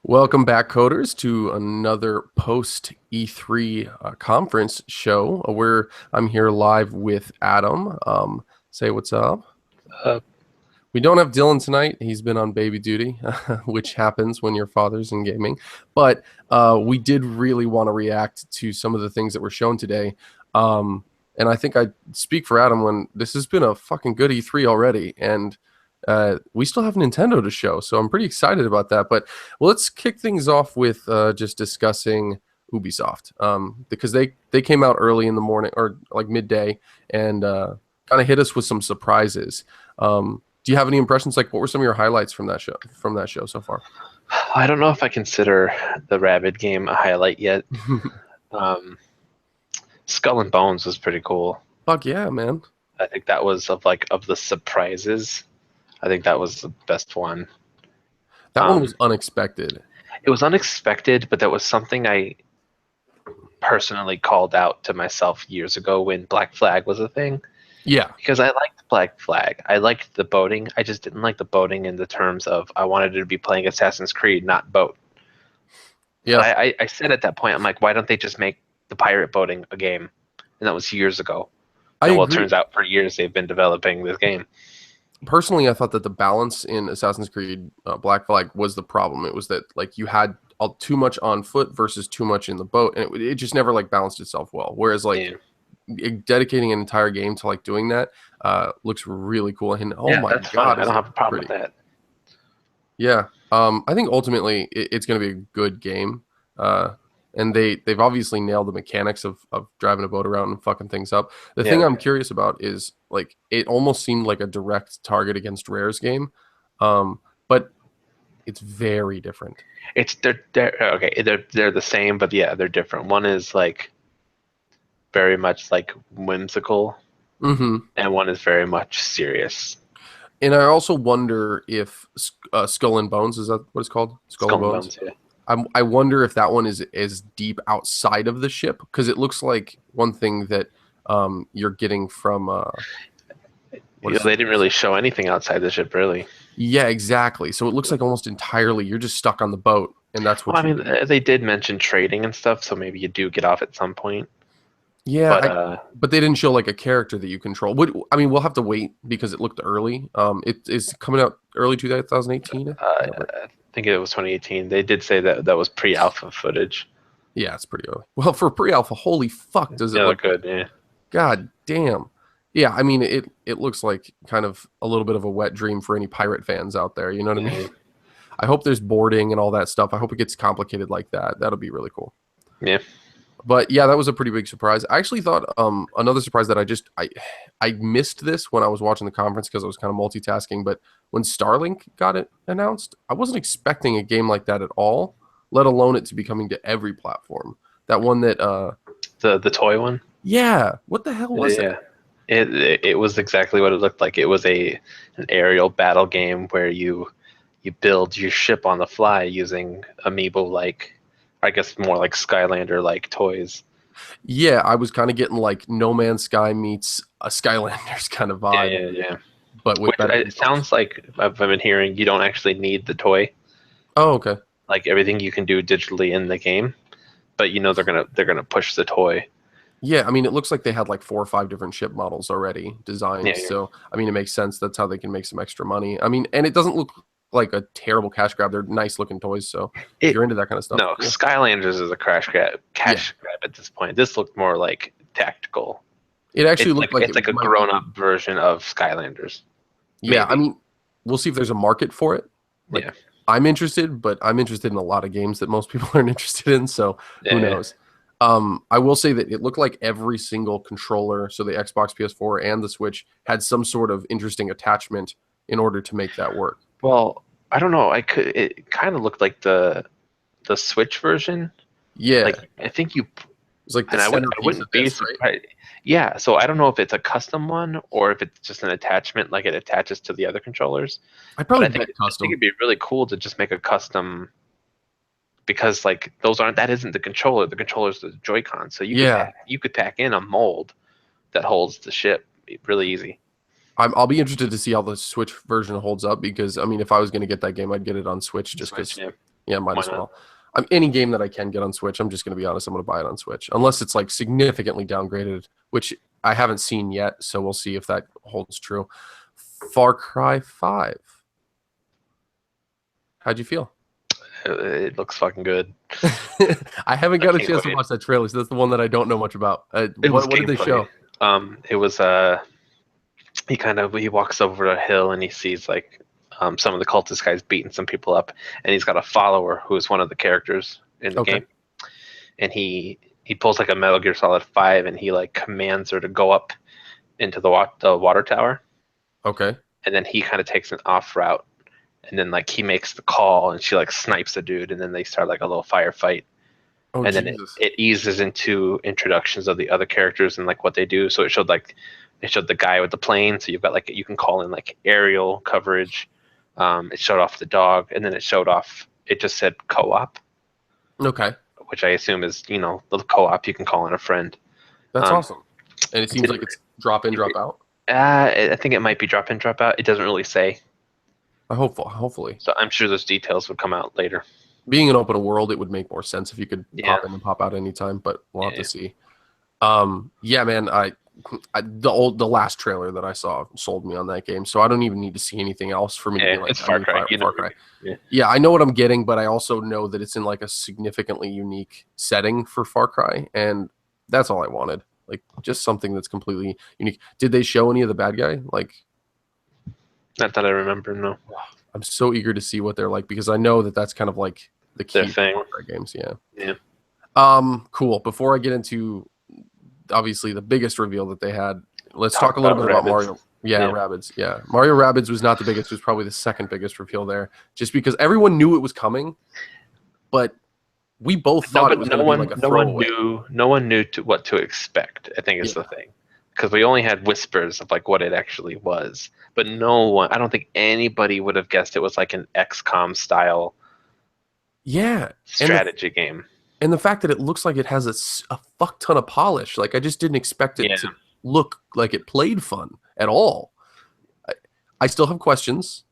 Welcome back, coders, to another post E3 conference show where I'm here live with Adam. Say what's up. Uh, We don't have Dylan tonight. He's been on baby duty, which happens when your father's in gaming. But we did really want to react to some of the things that were shown today. And I think I speak for Adam when this has been a fucking good E3 already. And we still have Nintendo to show. So I'm pretty excited about that. But let's kick things off with just discussing Ubisoft. Because they came out early in the morning or like midday and kind of hit us with some surprises. Do you have any impressions? Like, what were some of your highlights from that show so far? I don't know if I consider the Rabid game a highlight yet. Skull and Bones was pretty cool. Fuck yeah, man. I think that was of the surprises. I think that was the best one. That one was unexpected. It was unexpected, but that was something I personally called out to myself years ago when Black Flag was a thing. Yeah. Because I liked Black Flag. I liked the boating. I just didn't like the boating in the terms of I wanted to be playing Assassin's Creed, not boat. Yeah. I said at that point, I'm like, why don't they just make the pirate boating a game? And that was years ago. Well, it turns out for years they've been developing this game. Personally, I thought that the balance in Assassin's Creed Black Flag was the problem. It was that like you had too much on foot versus too much in the boat, and it just never like balanced itself well. Whereas like dedicating an entire game to like doing that looks really cool. And my god, fun. I don't have a problem with that. Yeah, I think ultimately it's going to be a good game. And they've obviously nailed the mechanics of driving a boat around and fucking things up. The thing I'm curious about is like it almost seemed like a direct target against Rare's game, but it's very different. They're the same, but yeah, they're different. One is like very much like whimsical, and one is very much serious. And I also wonder if Skull and Bones, is that what it's called? Skull and Bones. Yeah. I wonder if that one is as deep outside of the ship, because it looks like one thing that you're getting from. They didn't really show anything outside the ship, really. Yeah, exactly. So it looks like almost entirely you're just stuck on the boat, and that's what. They did mention trading and stuff, so maybe you do get off at some point. Yeah, but they didn't show like a character that you control. We'll have to wait because it looked early. It is coming out early 2018. I think it was 2018. They did say that was pre-alpha footage. Yeah, it's pretty early. Well, for pre-alpha, holy fuck, does it look good? Yeah. God damn. Yeah, I mean it looks like kind of a little bit of a wet dream for any pirate fans out there. You know what I mean? I hope there's boarding and all that stuff. I hope it gets complicated like that. That'll be really cool. Yeah. But yeah, that was a pretty big surprise. I actually thought another surprise that I missed this when I was watching the conference because I was kind of multitasking. But when Starlink got it announced, I wasn't expecting a game like that at all, let alone it to be coming to every platform. That one that the toy one. Yeah, what the hell was that? It was exactly what it looked like. It was an aerial battle game where you build your ship on the fly using amiibo like. I guess more like Skylander-like toys. Yeah, I was kind of getting like No Man's Sky meets a Skylanders kind of vibe. Yeah. But with it sounds like I've been hearing you don't actually need the toy. Oh, okay. Like everything you can do digitally in the game, but they're gonna push the toy. Yeah, I mean it looks like they had like 4 or 5 different ship models already designed. Yeah. So I mean it makes sense. That's how they can make some extra money. I mean, and it doesn't look like a terrible cash grab. They're nice looking toys, so if you're into that kind of stuff. No, yeah. Skylanders is a cash grab at this point. This looked more like tactical. It actually looked like it's like a grown-up version of Skylanders. Yeah, maybe. I mean, we'll see if there's a market for it. Like, yeah, I'm interested, but I'm interested in a lot of games that most people aren't interested in, so who knows? I will say that it looked like every single controller, so the Xbox, PS4, and the Switch, had some sort of interesting attachment in order to make that work. Well, I don't know. It kind of looked like the Switch version. Yeah, like I think it's like the I wouldn't be surprised. Right? Yeah, so I don't know if it's a custom one or if it's just an attachment, like it attaches to the other controllers. I think it'd be really cool to just make a custom, because like that isn't the controller. The controller's the Joy-Con, so you could pack in a mold that holds the ship really easy. I'll be interested to see how the Switch version holds up because I mean, if I was going to get that game, I'd get it on Switch just because Yeah, might Why as not? well. Any game that I can get on Switch, I'm just going to be honest, I'm going to buy it on Switch. Unless it's like significantly downgraded, which I haven't seen yet, so we'll see if that holds true. Far Cry 5. How'd you feel? It looks fucking good. I haven't I got a can't chance to wait. watch that trailer, so that's the one that I don't know much about. It was What did they gameplay. show? It was he walks over a hill and he sees like some of the cultist guys beating some people up, and he's got a follower who is one of the characters in the Okay. game, and he pulls like a Metal Gear Solid 5, and he like commands her to go up into the water tower, Okay. and then he kind of takes an off route, and then like he makes the call, and she like snipes the dude, and then they start like a little firefight, Oh, and then Jesus. it eases into introductions of the other characters and like what they do. So it showed the guy with the plane, so you've got like you can call in like aerial coverage. It showed off the dog, and then it just said co-op, Okay. which I assume is the co-op you can call in a friend. That's Um, awesome. And it it seems didn't. like it's drop in, drop out. I think it might be drop in, drop out. It doesn't really say, Hopefully. so I'm sure those details would come out later. Being an open world, it would make more sense if you could Yeah, pop in and pop out anytime, but we'll have to yeah, see. Yeah, man, the last trailer that I saw sold me on that game, so I don't even need to see anything else for me to be yeah. like, It's I Far need Cry. You know Far what I Cry. mean? Yeah. Yeah, I know what I'm getting, but I also know that it's in like a significantly unique setting for Far Cry, and that's all I wanted. Like just something that's completely unique. Did they show any of the bad guy? Like, Not that I remember. No, I'm so eager to see what they're like because I know that that's kind of like the their key to thing. Far Cry games. Yeah. Yeah. Cool. Before I get into obviously the biggest reveal that they had, let's talk Talk a little about bit about rabbits. Mario. Yeah, Yeah. Rabbids. Yeah, Mario Rabbids was not the biggest. It was probably the second biggest reveal there, just because everyone knew it was coming, but we both No, thought it but was going to be like a throwaway. no one knew what to expect. I think is the Yeah. thing, because we only had whispers of like what it actually was, but no one. I don't think anybody would have guessed it was like an XCOM style Yeah, and strategy game. the fact that it looks like it has a fuck ton of polish. Like I just didn't expect it Yeah, to look like it played fun at all. I, I still have questions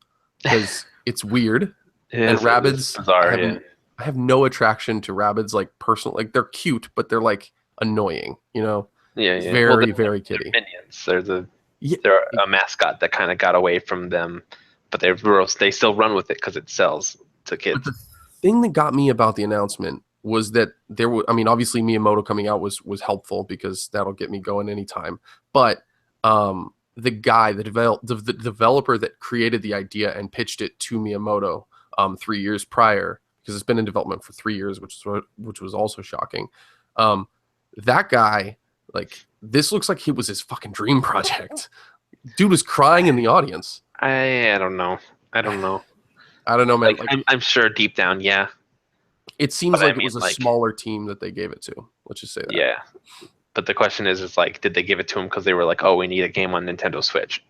because it's weird. And it's Rabbids, bizarre. Yeah, I have no attraction to Rabbids like personal. Like they're cute, but they're like annoying. yeah. Well, Very very they're kitty. minions. Yeah, They're a mascot that kind of got away from them, but they still run with it because it sells to but kids. the thing that got me about the announcement was that there was. I mean, obviously Miyamoto coming out was helpful because that'll get me going anytime. But the guy, the developer that created the idea and pitched it to Miyamoto 3 years prior, because it's been in development for 3 years, which was also shocking. That guy, like, this looks like it was his fucking dream project. Dude was crying in the audience. I don't know. I don't know. I don't know, man. Like Like, I'm sure deep down, yeah. it seems But I like it mean, was a like, smaller team that they gave it to. Let's just say that. yeah. But the question is like, did they give it to him because they were like, oh, we need a game on Nintendo Switch?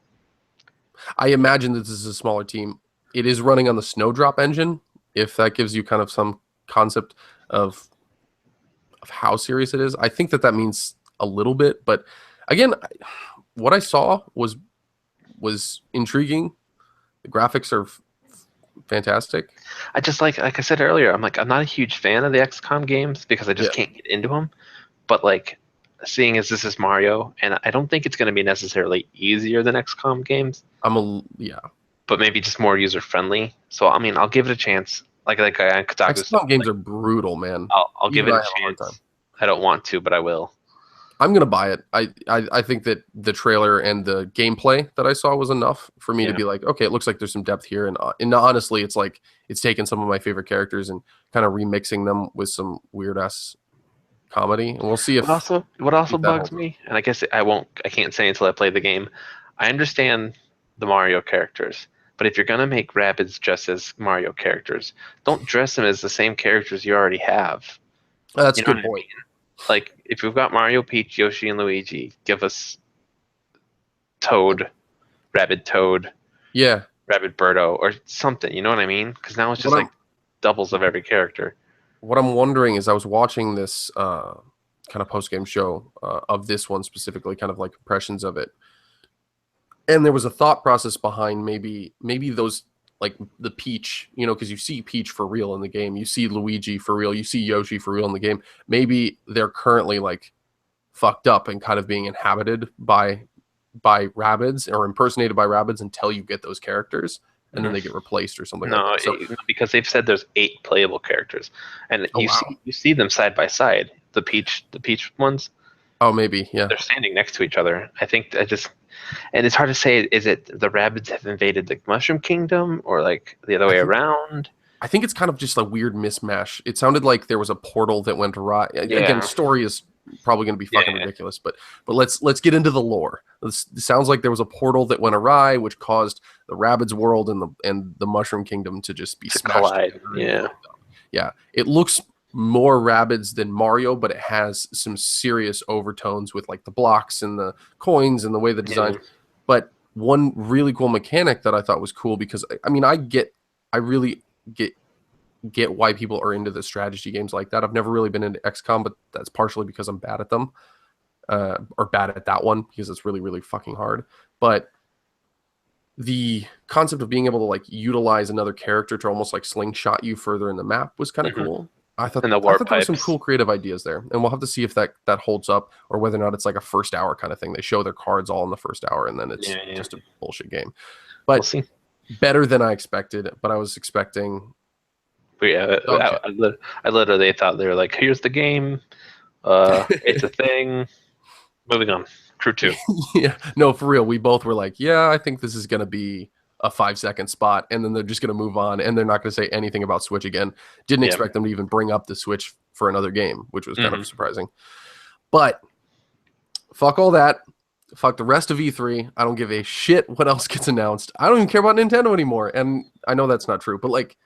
I imagine that this is a smaller team. It is running on the Snowdrop engine, if that gives you kind of some concept of how serious it is. I think that means a little bit, but again, what I saw was intriguing. The graphics are fantastic. I just like I said earlier, I'm not a huge fan of the XCOM games because I Yeah, just can't get into them. But like, seeing as this is Mario, and I don't think it's going to be necessarily easier than XCOM games, yeah. but maybe just more user friendly. So I mean, I'll give it a chance. Like Kotaku said, XCOM games like are brutal, man. I'll give Even it I a have a hard time. chance. I don't want to, but I will. I'm gonna buy it. I think that the trailer and the gameplay that I saw was enough for me to Yeah. be like, okay, it looks like there's some depth here, and honestly, it's like it's taken some of my favorite characters and kind of remixing them with some weird ass comedy, and we'll see What also if that bugs holds up. me, and I can't say until I play the game. I understand the Mario characters, but if you're gonna make Rabbids dress as Mario characters, don't dress them as the same characters you already have. That's You a know good what I point. mean? Like if we've got Mario, Peach, Yoshi, and Luigi, give us Toad, Rabbid Toad, Yeah, Rabbid Birdo, or something. You know what I mean? Because now it's what just I'm like doubles of every character. what I'm wondering is I was watching this kind of post game show of this one specifically, kind of like impressions of it, and there was a thought process behind maybe those like the Peach, because you see Peach for real in the game, you see Luigi for real, you see Yoshi for real in the game. Maybe they're currently like fucked up and kind of being inhabited by rabbits or impersonated by rabbits until you get those characters, and then Mhm. they get replaced or something like No, that. So, because they've said there's 8 playable characters, and oh you wow, see them side by side. The Peach ones, oh maybe, yeah. they're standing next to each other. I think I just and it's hard to say. Is it the rabbits have invaded the Mushroom Kingdom or like the other I way think around? I think it's kind of just a weird mismatch. It sounded like there was a portal that went awry. Again, Yeah, story is probably going to be fucking yeah. ridiculous, but let's get into the lore. It sounds like there was a portal that went awry, which caused the Rabbids world and the Mushroom Kingdom to just be To smashed collide. together and Yeah. fucked up. Yeah, it looks more Rabbids than Mario, but it has some serious overtones with like the blocks and the coins and the way the Yeah. designs. But one really cool mechanic that I thought was cool because I mean I really get why people are into the strategy games like that. I've never really been into XCOM, but that's partially because I'm bad at them, or bad at that one because it's really, really fucking hard. But the concept of being able to like utilize another character to almost like slingshot you further in the map was kind of Hmm. cool. I thought And the I warp thought there was some pipes. cool creative ideas there, and we'll have to see if that holds up or whether or not it's like a first hour kind of thing. They show their cards all in the first hour, and then it's Yeah, yeah. just a bullshit game. We'll But see. better than I expected. But I was expecting But yeah, dog shit. I literally thought they were like, here's the game. It's a thing. Moving on. Crew 2. Yeah, no, for real. We both were like, yeah, I think this is going to be a 5 second spot. And then they're just going to move on and they're not going to say anything about Switch again. Didn't Yeah. expect them to even bring up the Switch for another game, which was kind Hmm. of surprising. But fuck all that. Fuck the rest of E3. I don't give a shit what else gets announced. I don't even care about Nintendo anymore. And I know that's not true, but like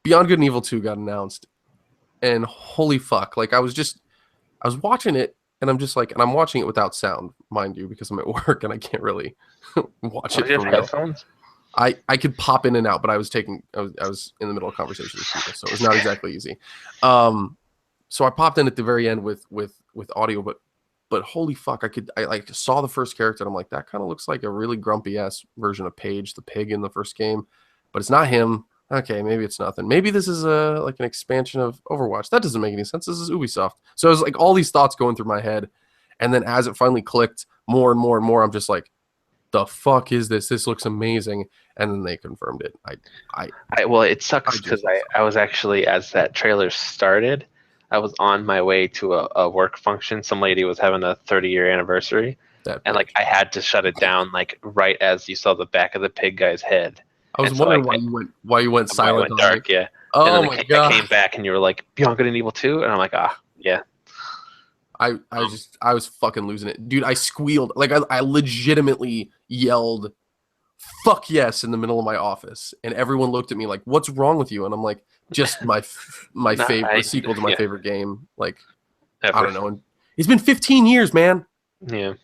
Beyond Good and Evil 2 got announced. And holy fuck. Like I was watching it and I'm just like, and I'm watching it without sound, mind you, because I'm at work and I can't really watch Oh, it you have for real. headphones? I could pop in and out, but I was in the middle of conversation with people, so it was not exactly easy. Um, so I popped in at the very end with audio, but holy fuck, I like saw the first character and I'm like, that kind of looks like a really grumpy ass version of Paige, the pig in the first game, but it's not him. Okay, maybe it's nothing. Maybe this is a like an expansion of Overwatch. That doesn't make any sense. This is Ubisoft. So it was like all these thoughts going through my head, and then as it finally clicked, more and more and more, I'm just like, the fuck is this? This looks amazing. And then they confirmed it. I Well, it I sucks because just I was actually, as that trailer started, I was on my way to a work function. Some lady was having a 30-year anniversary, that and like bitch. I had to shut it down like right as you saw the back of the pig guy's head. I was And so wondering why you went I silent went on me. dark, yeah. And then Oh my I god. came back and you were like, Beyond Good and Evil 2? And I'm like, ah, yeah. Um, I was fucking losing it. Dude, I squealed. Like I legitimately yelled fuck yes in the middle of my office and everyone looked at me like what's wrong with you? And I'm like just my not, favorite the sequel to my yeah, favorite game. Like I ever. don't know. And it's been 15 years, man. Yeah.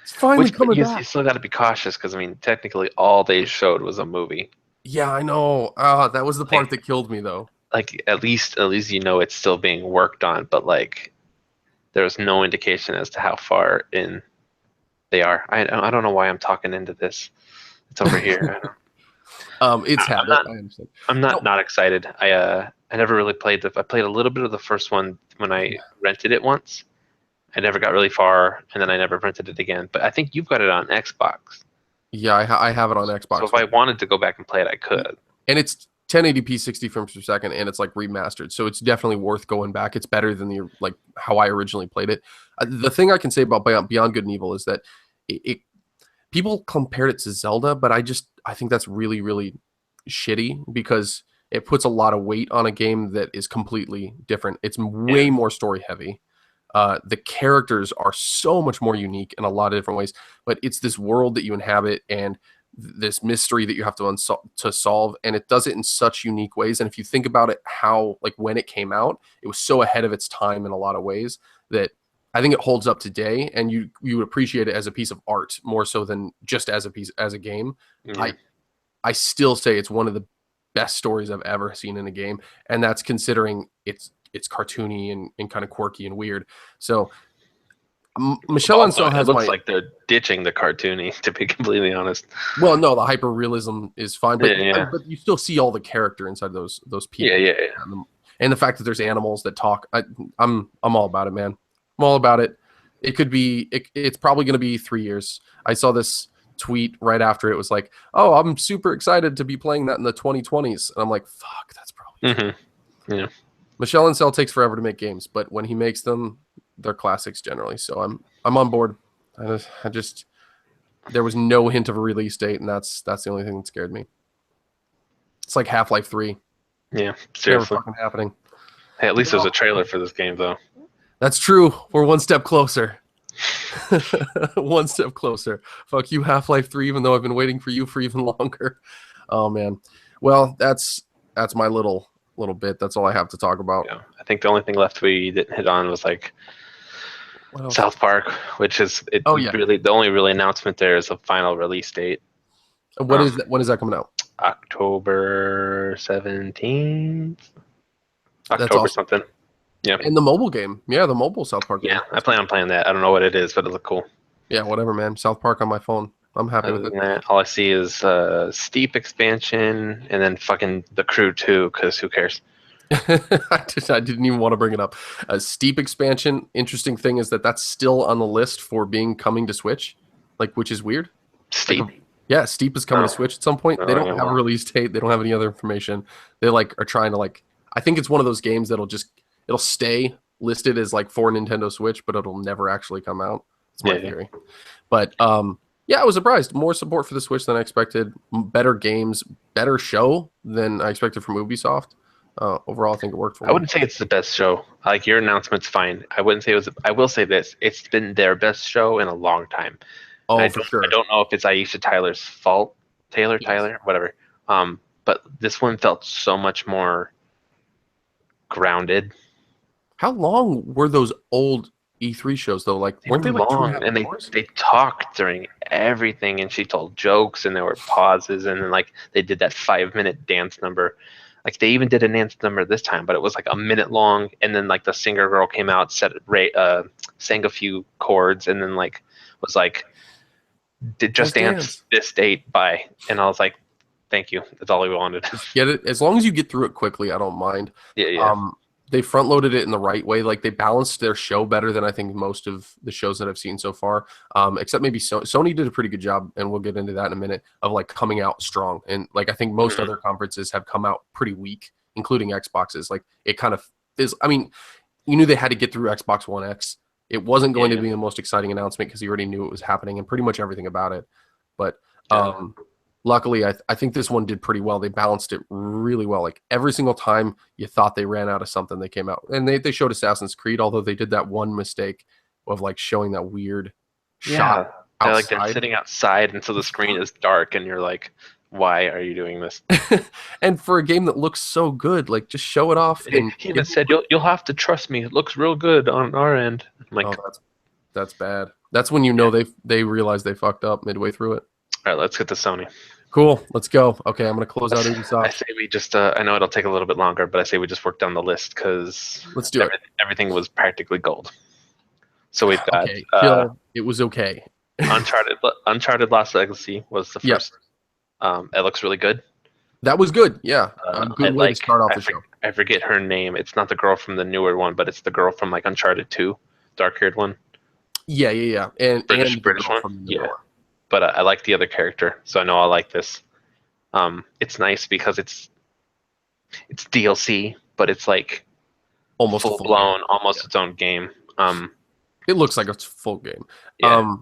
It's finally But coming you back. still got to be cautious because, I mean, technically all they showed was a movie. Yeah, I know. That was the part Like, that killed me though. at least you know it's still being worked on, but like there was no indication as to how far in they are. I don't know why I'm talking into this. It's over here. It's I'm habit. not I understand. I'm not No, not excited. I never really played I played a little bit of the first one when I rented it once. I never got really far, and then I never rented it again. But I think you've got it on Xbox. yeah, I have it on So Xbox, if I wanted to go back and play it, I could. and it's 1080p 60 frames per second, and it's like remastered, so it's definitely worth going back. It's better than the like how I originally played it. The thing I can say about Beyond Good and Evil is that it people compared it to Zelda, but I think that's really really shitty because it puts a lot of weight on a game that is completely different. It's Yeah. way more story heavy. The characters are so much more unique in a lot of different ways, but it's this world that you inhabit and this mystery that you have to solve, and it does it in such unique ways. And if you think about it, how like when it came out, it was so ahead of its time in a lot of ways that I think it holds up today, and you would appreciate it as a piece of art more so than just as a game. Yeah. I I still say it's one of the best stories I've ever seen in a game, and that's considering it's cartoony and kind of quirky and weird. So Michelle Also, Ancel it has looks my like they're ditching the cartoony, to be completely honest. well, no, the hyper realism is fine, Yeah, yeah, but you still see all the character inside those yeah, people, yeah, yeah. and the fact that there's animals that talk. I'm all about it, man. I'm all about it. It could be. It's probably going to be 3 years. I saw this tweet right after it was like, "Oh, I'm super excited to be playing that in the 2020s," and I'm like, "Fuck, that's probably true." Yeah. Michel Ancel takes forever to make games, but when he makes them, they're classics generally. So I'm on board. I just there was no hint of a release date, and that's the only thing that scared me. It's like Half-Life 3. Yeah, Never seriously. fucking happening. Hey, at least there's a Well, trailer for this game, though. that's true. We're one step closer. One step closer. Fuck you, Half-Life 3, even though I've been waiting for you for even longer. Oh man. Well, that's my little bit. That's all I have to talk about. Yeah, I think the only thing left we didn't hit on was like What else? South Park, which is it Oh yeah. really the only really announcement there is a final release date. What is Um, that? When is that coming out? October 17th, That's October awesome. something. Yeah, And the mobile game. Yeah, the mobile South Park yeah. game. I plan on playing that. I don't know what it is, but it looks cool. Yeah, whatever, man. South Park on my phone. I'm happy Other with than it. that, all I see is Steep expansion and then fucking the Crew 2, because who cares? I didn't even want to bring it up. A Steep expansion. Interesting thing is that that's still on the list for being coming to Switch, like which is weird. Like, Steep? yeah, Steep is coming to Oh, Switch at some point. They oh don't yeah, have a well, release date. They don't have any other information. They like are trying to like. I think it's one of those games that'll just it'll stay listed as like for Nintendo Switch, but it'll never actually come out. It's my yeah, yeah. theory. But yeah, I was surprised. More support for the Switch than I expected. Better games, better show than I expected from Ubisoft. Overall, I think it worked for I me. wouldn't say it's the best show. Like your announcement's fine. I wouldn't say it was. I will say this: it's been their best show in a long time. And Oh, I for don't. I sure. don't know if it's Aisha Tyler's fault. Yes. Tyler, whatever. But this one felt so much more grounded. How long were those old E3 shows though? Like, They weren't were they like two and a long, half and hours? they talked during everything, and she told jokes, and there were pauses, and then like they did that 5 minute dance number. Like they even did a dance number this time, but it was like a minute long, and then like the singer girl came out, sang a few chords, and then like was like, did Just Just Dance Dance. this date by, and I was like, thank you, that's all we wanted. Just get it. As long as you get through it quickly, I don't mind. Yeah, yeah, Um, they front loaded it in the right way. Like they balanced their show better than I think most of the shows that I've seen so far. Except maybe Sony did a pretty good job, and we'll get into that in a minute, of like coming out strong. And like I think most Mhm. other conferences have come out pretty weak, including Xboxes. Like it kind of is. I mean, you knew they had to get through Xbox One X. It wasn't Yeah, going to yeah, be the most exciting announcement because you already knew it was happening and pretty much everything about it. But yeah. luckily, I think this one did pretty well. They balanced it really well. Like every single time you thought they ran out of something, they came out and they showed Assassin's Creed, although they did that one mistake of like showing that weird shot Yeah, they're outside. sitting outside, and so the screen is dark, and you're like, why are you doing this? And for a game that looks so good, like just show it off and He give even said, you'll have to trust me. It looks real good on our end. I'm oh, like, that's bad. That's when you yeah. know they realize they fucked up midway through it. All right, let's get to Sony. Cool, let's go. Okay, I'm gonna close out I Ubisoft. say we just, I know it'll take a little bit longer, but I say we just work down the list because Let's do it. everything was practically gold. So we've got Okay, chill. It was okay. Uncharted Lost Legacy was the Yep, first. It looks really good. that was good. Yeah, a I good way to like, start off the show. I forget her name. It's not the girl from the newer one, but it's the girl from like Uncharted 2, dark-haired one, Yeah. And the British girl one. from the Yeah, newer. but I like the other character, so I know I like this. It's nice because it's DLC, but it's like Almost a full full game. blown, almost Yeah. its own game. It looks like a full game. Yeah,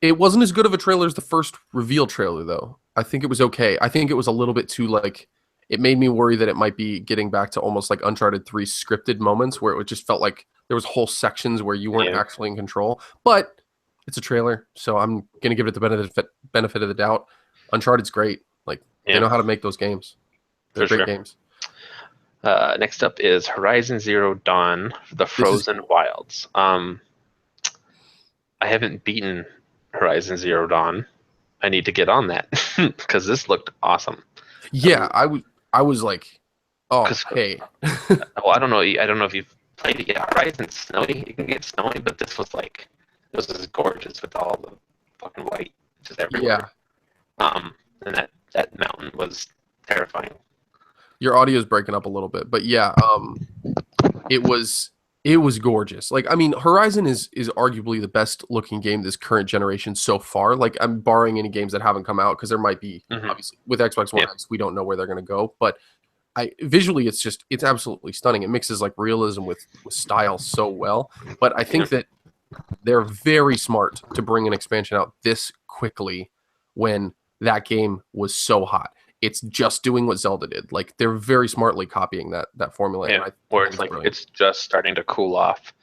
It wasn't as good of a trailer as the first reveal trailer, though. I think it was okay. I think it was a little bit too like. It made me worry that it might be getting back to almost like Uncharted 3 scripted moments where it just felt like there was whole sections where you weren't yeah, actually in control. But it's a trailer, so I'm gonna give it the benefit of the doubt. Uncharted's great. Like they yeah, know how to make those games. They're for great sure. games. Next up is Horizon Zero Dawn: The This is Frozen Wilds. I haven't beaten Horizon Zero Dawn. I need to get on that because this looked awesome. yeah. I was like, oh Because hey, well, I don't know. I don't know if you've played it yet. Horizon's snowy. It can get snowy, but this was like It was just gorgeous with all the fucking white just Yeah, everywhere. And that mountain was terrifying. your audio is breaking up a little bit, but yeah, it was it was gorgeous. Like, I mean, Horizon is arguably the best looking game this current generation so far. Like, I'm borrowing any games that haven't come out because there might be, Hmm. obviously with Xbox One Yeah. X, we don't know where they're going to go, but I visually it's absolutely stunning. It mixes like realism with style so well. But I Yeah. think that they're very smart to bring an expansion out this quickly when that game was so hot. It's just doing what Zelda did. Like, they're very smartly copying that formula, and Yeah. I Where think it's it's like brilliant. it's just starting to cool off,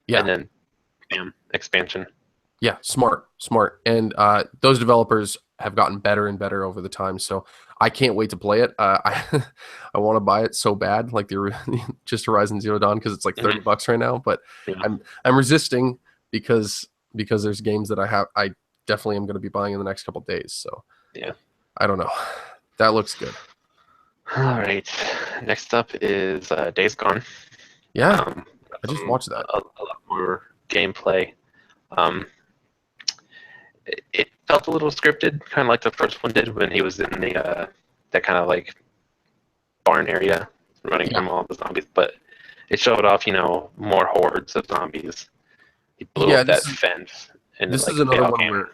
Yeah, and then bam, expansion. yeah, smart. And those developers have gotten better and better over the time. So I can't wait to play it. I I want to buy it so bad, like the just Horizon Zero Dawn, because it's like Hmm. $30 right now. But Yeah. I'm resisting because there's games that I definitely am going to be buying in the next couple days. So Yeah. I don't know. That looks good. All right. Next up is Days Gone. Yeah, Got I just some watched that. a lot more gameplay. Um, it felt a little scripted, kind of like the first one did when he was in the that kind of like barn area running Yeah, from all the zombies. But it showed off, more hordes of zombies. He blew yeah. up that fence, and then This is like they another all one came. where.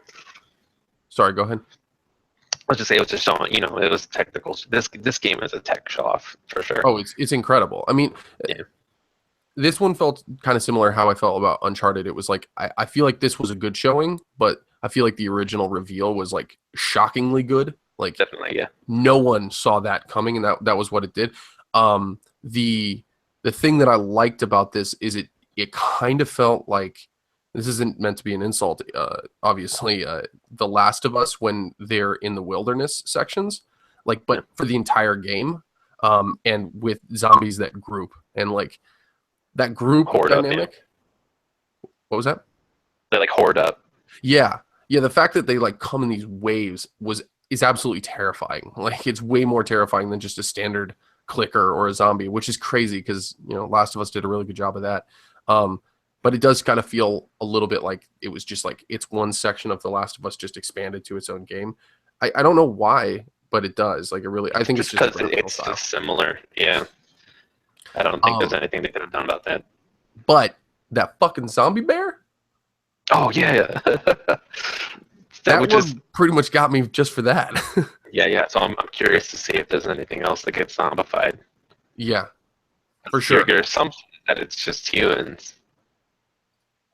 Sorry, go ahead. Let's just say it was just showing, it was technical. This game is a tech show off for sure. Oh, it's incredible. I mean, Yeah. this one felt kind of similar how I felt about Uncharted. It was like I feel like this was a good showing, but I feel like the original reveal was like shockingly good. Like, Definitely, yeah. no one saw that coming, and that was what it did. The thing that I liked about this is it kind of felt like, this isn't meant to be an insult, obviously, The Last of Us when they're in the wilderness sections, like, Yeah. but for the entire game, and with zombies that group, and like that group Horde up, yeah. dynamic. What was that? They like horde up. Yeah. Yeah, the fact that they like come in these waves is absolutely terrifying. Like, it's way more terrifying than just a standard clicker or a zombie, which is crazy because, Last of Us did a really good job of that. But it does kind of feel a little bit like it was just like it's one section of The Last of Us just expanded to its own game. I don't know why, but it does. Like, I think it's Just just a because graphical it's style. just similar. Yeah. I don't think there's Um, anything they could have done about that. but that fucking zombie bear, Oh yeah. That that would just one pretty much got me just for that. yeah. So I'm curious to see if there's anything else that gets zombified. Yeah, for Your sure. your assumption is that it's just humans.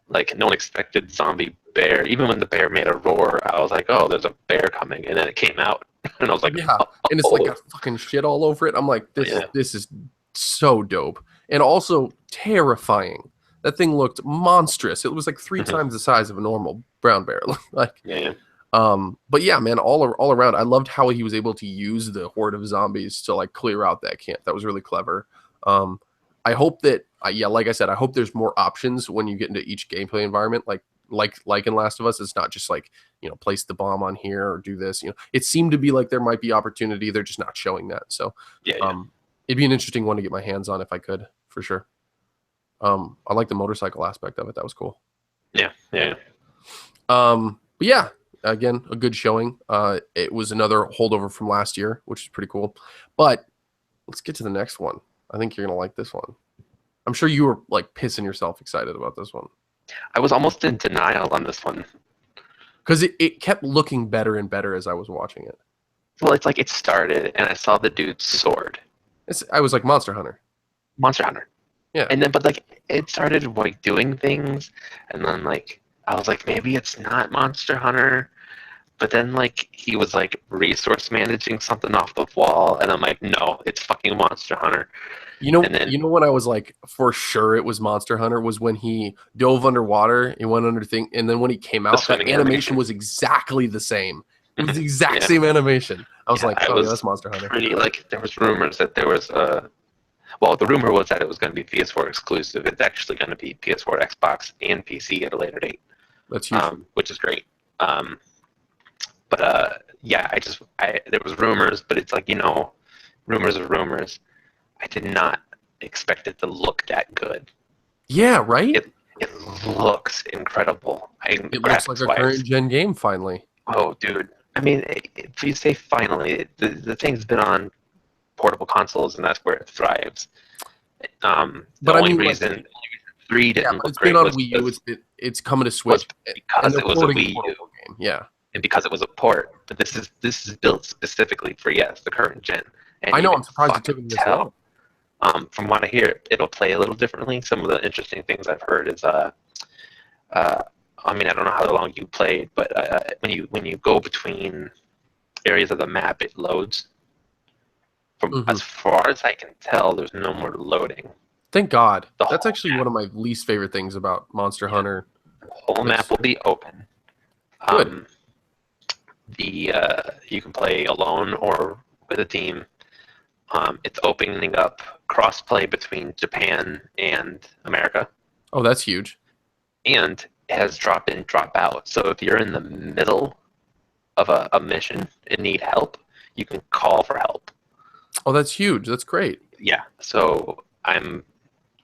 Like no one expected zombie bear. Even when the bear made a roar, I was like, oh, there's a bear coming, and then it came out, and I was like, Yeah, and it's like oh, got fucking shit all over it. I'm like, yeah. this is so dope, and also terrifying. That thing looked monstrous. It was like three Mhm. times the size of a normal brown bear. Like, Yeah. but yeah, man, all around, I loved how he was able to use the horde of zombies to like clear out that camp. That was really clever. Um, I hope that, yeah, like I said, I hope there's more options when you get into each gameplay environment. Like in Last of Us, it's not just like, place the bomb on here or do this. It seemed to be like there might be opportunity. They're just not showing that. So, Yeah. it'd be an interesting one to get my hands on if I could, for sure. I like the motorcycle aspect of it. That was cool. Yeah. But yeah, again, a good showing. It was another holdover from last year, which is pretty cool. But let's get to the next one. I think you're gonna like this one. I'm sure you were like pissing yourself excited about this one I was almost in denial on this one. because it kept looking better and better as I was watching it. Well, it's like it started, and I saw the dude's sword, I was like Monster Hunter. Monster Hunter, Yeah, and then but like it started like doing things, and then like I was like maybe it's not Monster Hunter, but then like he was like resource managing something off the wall, and I'm like no, it's fucking Monster Hunter, and then when I was like for sure it was Monster Hunter was when he dove underwater, he went under thing, and then when he came the out, that swimming animation animation. was exactly the same. It was the exact Yeah, same animation. I was yeah, like, I oh yeah, was that's Monster Hunter. pretty like there was rumors that there was well, the rumor was that it was going to be PS4 exclusive. It's actually going to be PS4, Xbox, and PC at a later date, That's huge. which is great. But yeah, there was rumors, but it's like rumors of rumors. I did not expect it to look that good. Yeah, right? It It looks incredible. It looks like Graphics a wise. current gen game finally. Oh, dude. I mean, if you say finally, the thing's been on portable consoles, and that's where it thrives. The But I only mean, like, reason 3 yeah, didn't but look it's been great on Wii U. It's coming to was Switch, and because they're it was a porting a Wii U, portable game. Yeah, and because it was a port. But this is built specifically for, yes, the current gen, and I you know. I'm can surprised it fucking took them this long. tell. From what I hear, it'll play a little differently. Some of the interesting things I've heard is uh, I mean, I don't know how long you played, but when you go between areas of the map, it loads. From Hmm. as far as I can tell, there's no more loading. Thank God. The That's whole actually one of my least favorite things about Monster yeah, Hunter. the whole map That's will be open. good. Um, the You can play alone or with a team. It's opening up crossplay between Japan and America, Oh, that's huge. and it has drop in, drop out. So if you're in the middle of a mission and need help, you can call for help. Oh, that's huge. That's great. Yeah. So I'm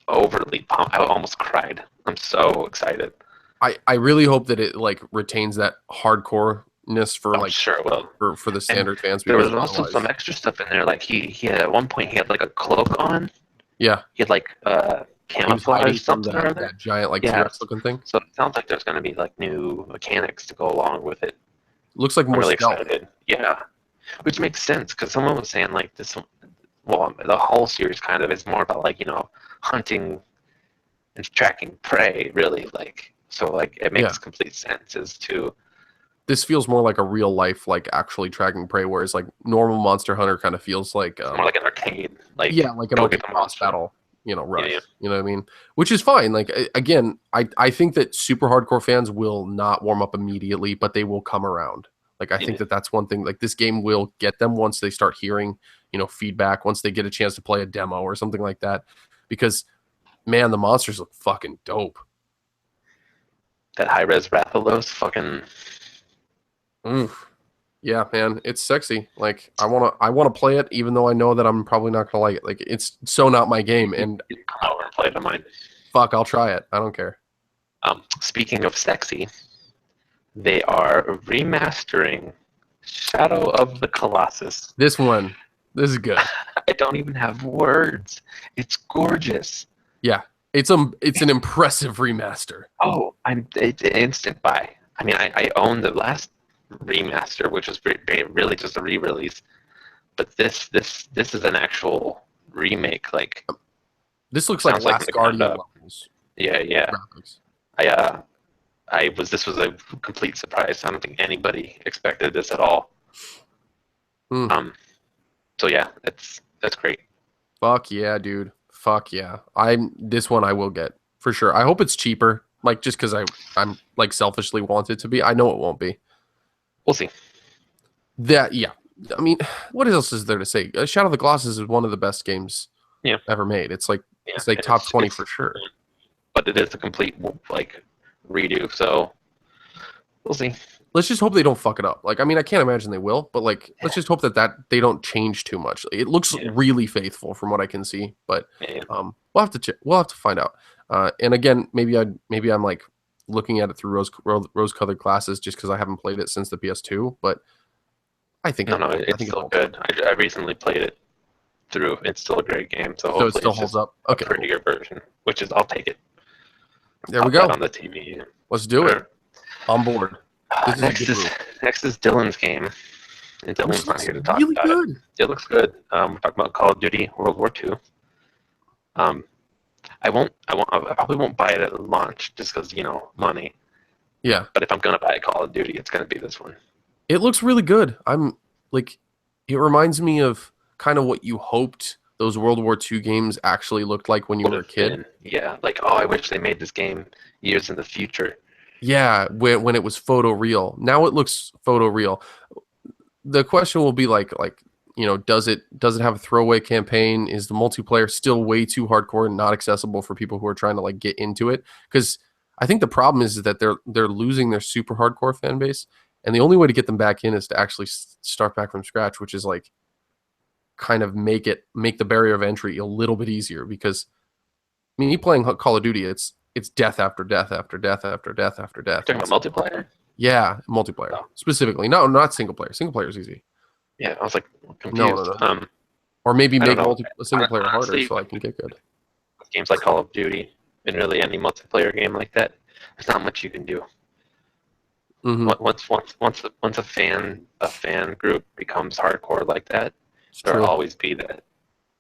overly pumped. I almost cried. I'm so excited. I really hope that it like retains that hardcoreness for I'm like sure it will. for the And standard fans there because was also some otherwise, extra stuff in there. Like he had, at one point, he had like a cloak on. yeah, He had like he was hiding camouflage from something or that other. giant like Yeah. T-Rex looking thing. So it sounds like there's going to be like new mechanics to go along with it. Looks like I'm more really stealth. excited. Yeah, which makes sense because someone was saying like this. Well, the whole series kind of is more about like hunting and tracking prey. Really, like so like it Yeah, makes complete sense as to this feels more like a real life like actually tracking prey, whereas like normal Monster Hunter kind of feels like it's more like an arcade. yeah, Like like an go get arcade the boss monster. battle, Yeah, yeah. rush. You know what I mean? Which is fine. Like again, I think that super hardcore fans will not warm up immediately, but they will come around. Like I think Yeah. that that's one thing. Like this game will get them once they start hearing, feedback, once they get a chance to play a demo or something like that. Because man, the monsters look fucking dope. That high res Rathalos, fucking Oof. Yeah, man, it's sexy. Like I wanna play it, even though I know that I'm probably not gonna like it. Like it's so not my game, and you come over and play it on mine. fuck, I'll try it. I don't care. Speaking of sexy, they are remastering Shadow of the Colossus. This one, this is good. I don't even have words. It's gorgeous. Yeah, it's an impressive remaster. Oh, it's an instant buy. I mean, I own the last remaster, which was really just a re-release. But this is an actual remake. Like This looks like sounds like from Last the ground Guardian up. levels Yeah, yeah. graphics. I this was a complete surprise. I don't think anybody expected this at all. Hmm. Um, so yeah, that's great. Fuck yeah, dude. Fuck yeah. I'm this one I will get for sure. I hope it's cheaper. Like just because I'm like selfishly want it to be. I know it won't be. We'll see. That yeah. I mean, what else is there to say? Shadow of the Colossus is one of the best games Yeah, ever made. It's like yeah. top 20 It's for sure. but it is a complete like redo. So we'll see. Let's just hope they don't fuck it up. Like I mean, I can't imagine they will, but like let's just hope that they don't change too much. It looks Yeah, really faithful from what I can see, but yeah. we'll have to we'll have to find out. And again, maybe I'm like looking at it through rose colored glasses just because I haven't played it since the PS2, but I think No, it no, will. I it's think it still holds up. good. I recently played it through. It's still a great game. So So it hopefully still it's holds just up. a Okay, cool. prettier version, which is I'll take it. There we Pop that go. on the TV. Let's do it. On board. This is a Next good is move. next is Dylan's game, and Which Dylan's not looks here to talk really about it. good. It looks good. We're talking about Call of Duty World War II. Um, I probably won't buy it at launch just because money. Yeah. But if I'm gonna buy a Call of Duty, it's gonna be this one. It looks really good. I'm like, it reminds me of kind of what you hoped those World War II games actually looked like when you Would were a have kid. been, yeah. Like, oh, I wish they made this game years in the future. Yeah, when it was photo real. Now it looks photo real. The question will be like, does it have a throwaway campaign? Is the multiplayer still way too hardcore and not accessible for people who are trying to like get into it? Because I think the problem is that they're losing their super hardcore fan base, and the only way to get them back in is to actually start back from scratch, which is like kind of make the barrier of entry a little bit easier because I mean, you playing Call of Duty, it's death after death after death after death after death. Talking about multiplayer? Yeah, multiplayer Oh, specifically. No, not single player. Single player is easy. yeah, I was like No, no, confused. no. Or maybe I don't make know. a single player harder Honestly, so I can get good. games like Call of Duty and really any multiplayer game like that, there's not much you can do. Mm-hmm. Once a fan group becomes hardcore like that, It's there'll true. always be that,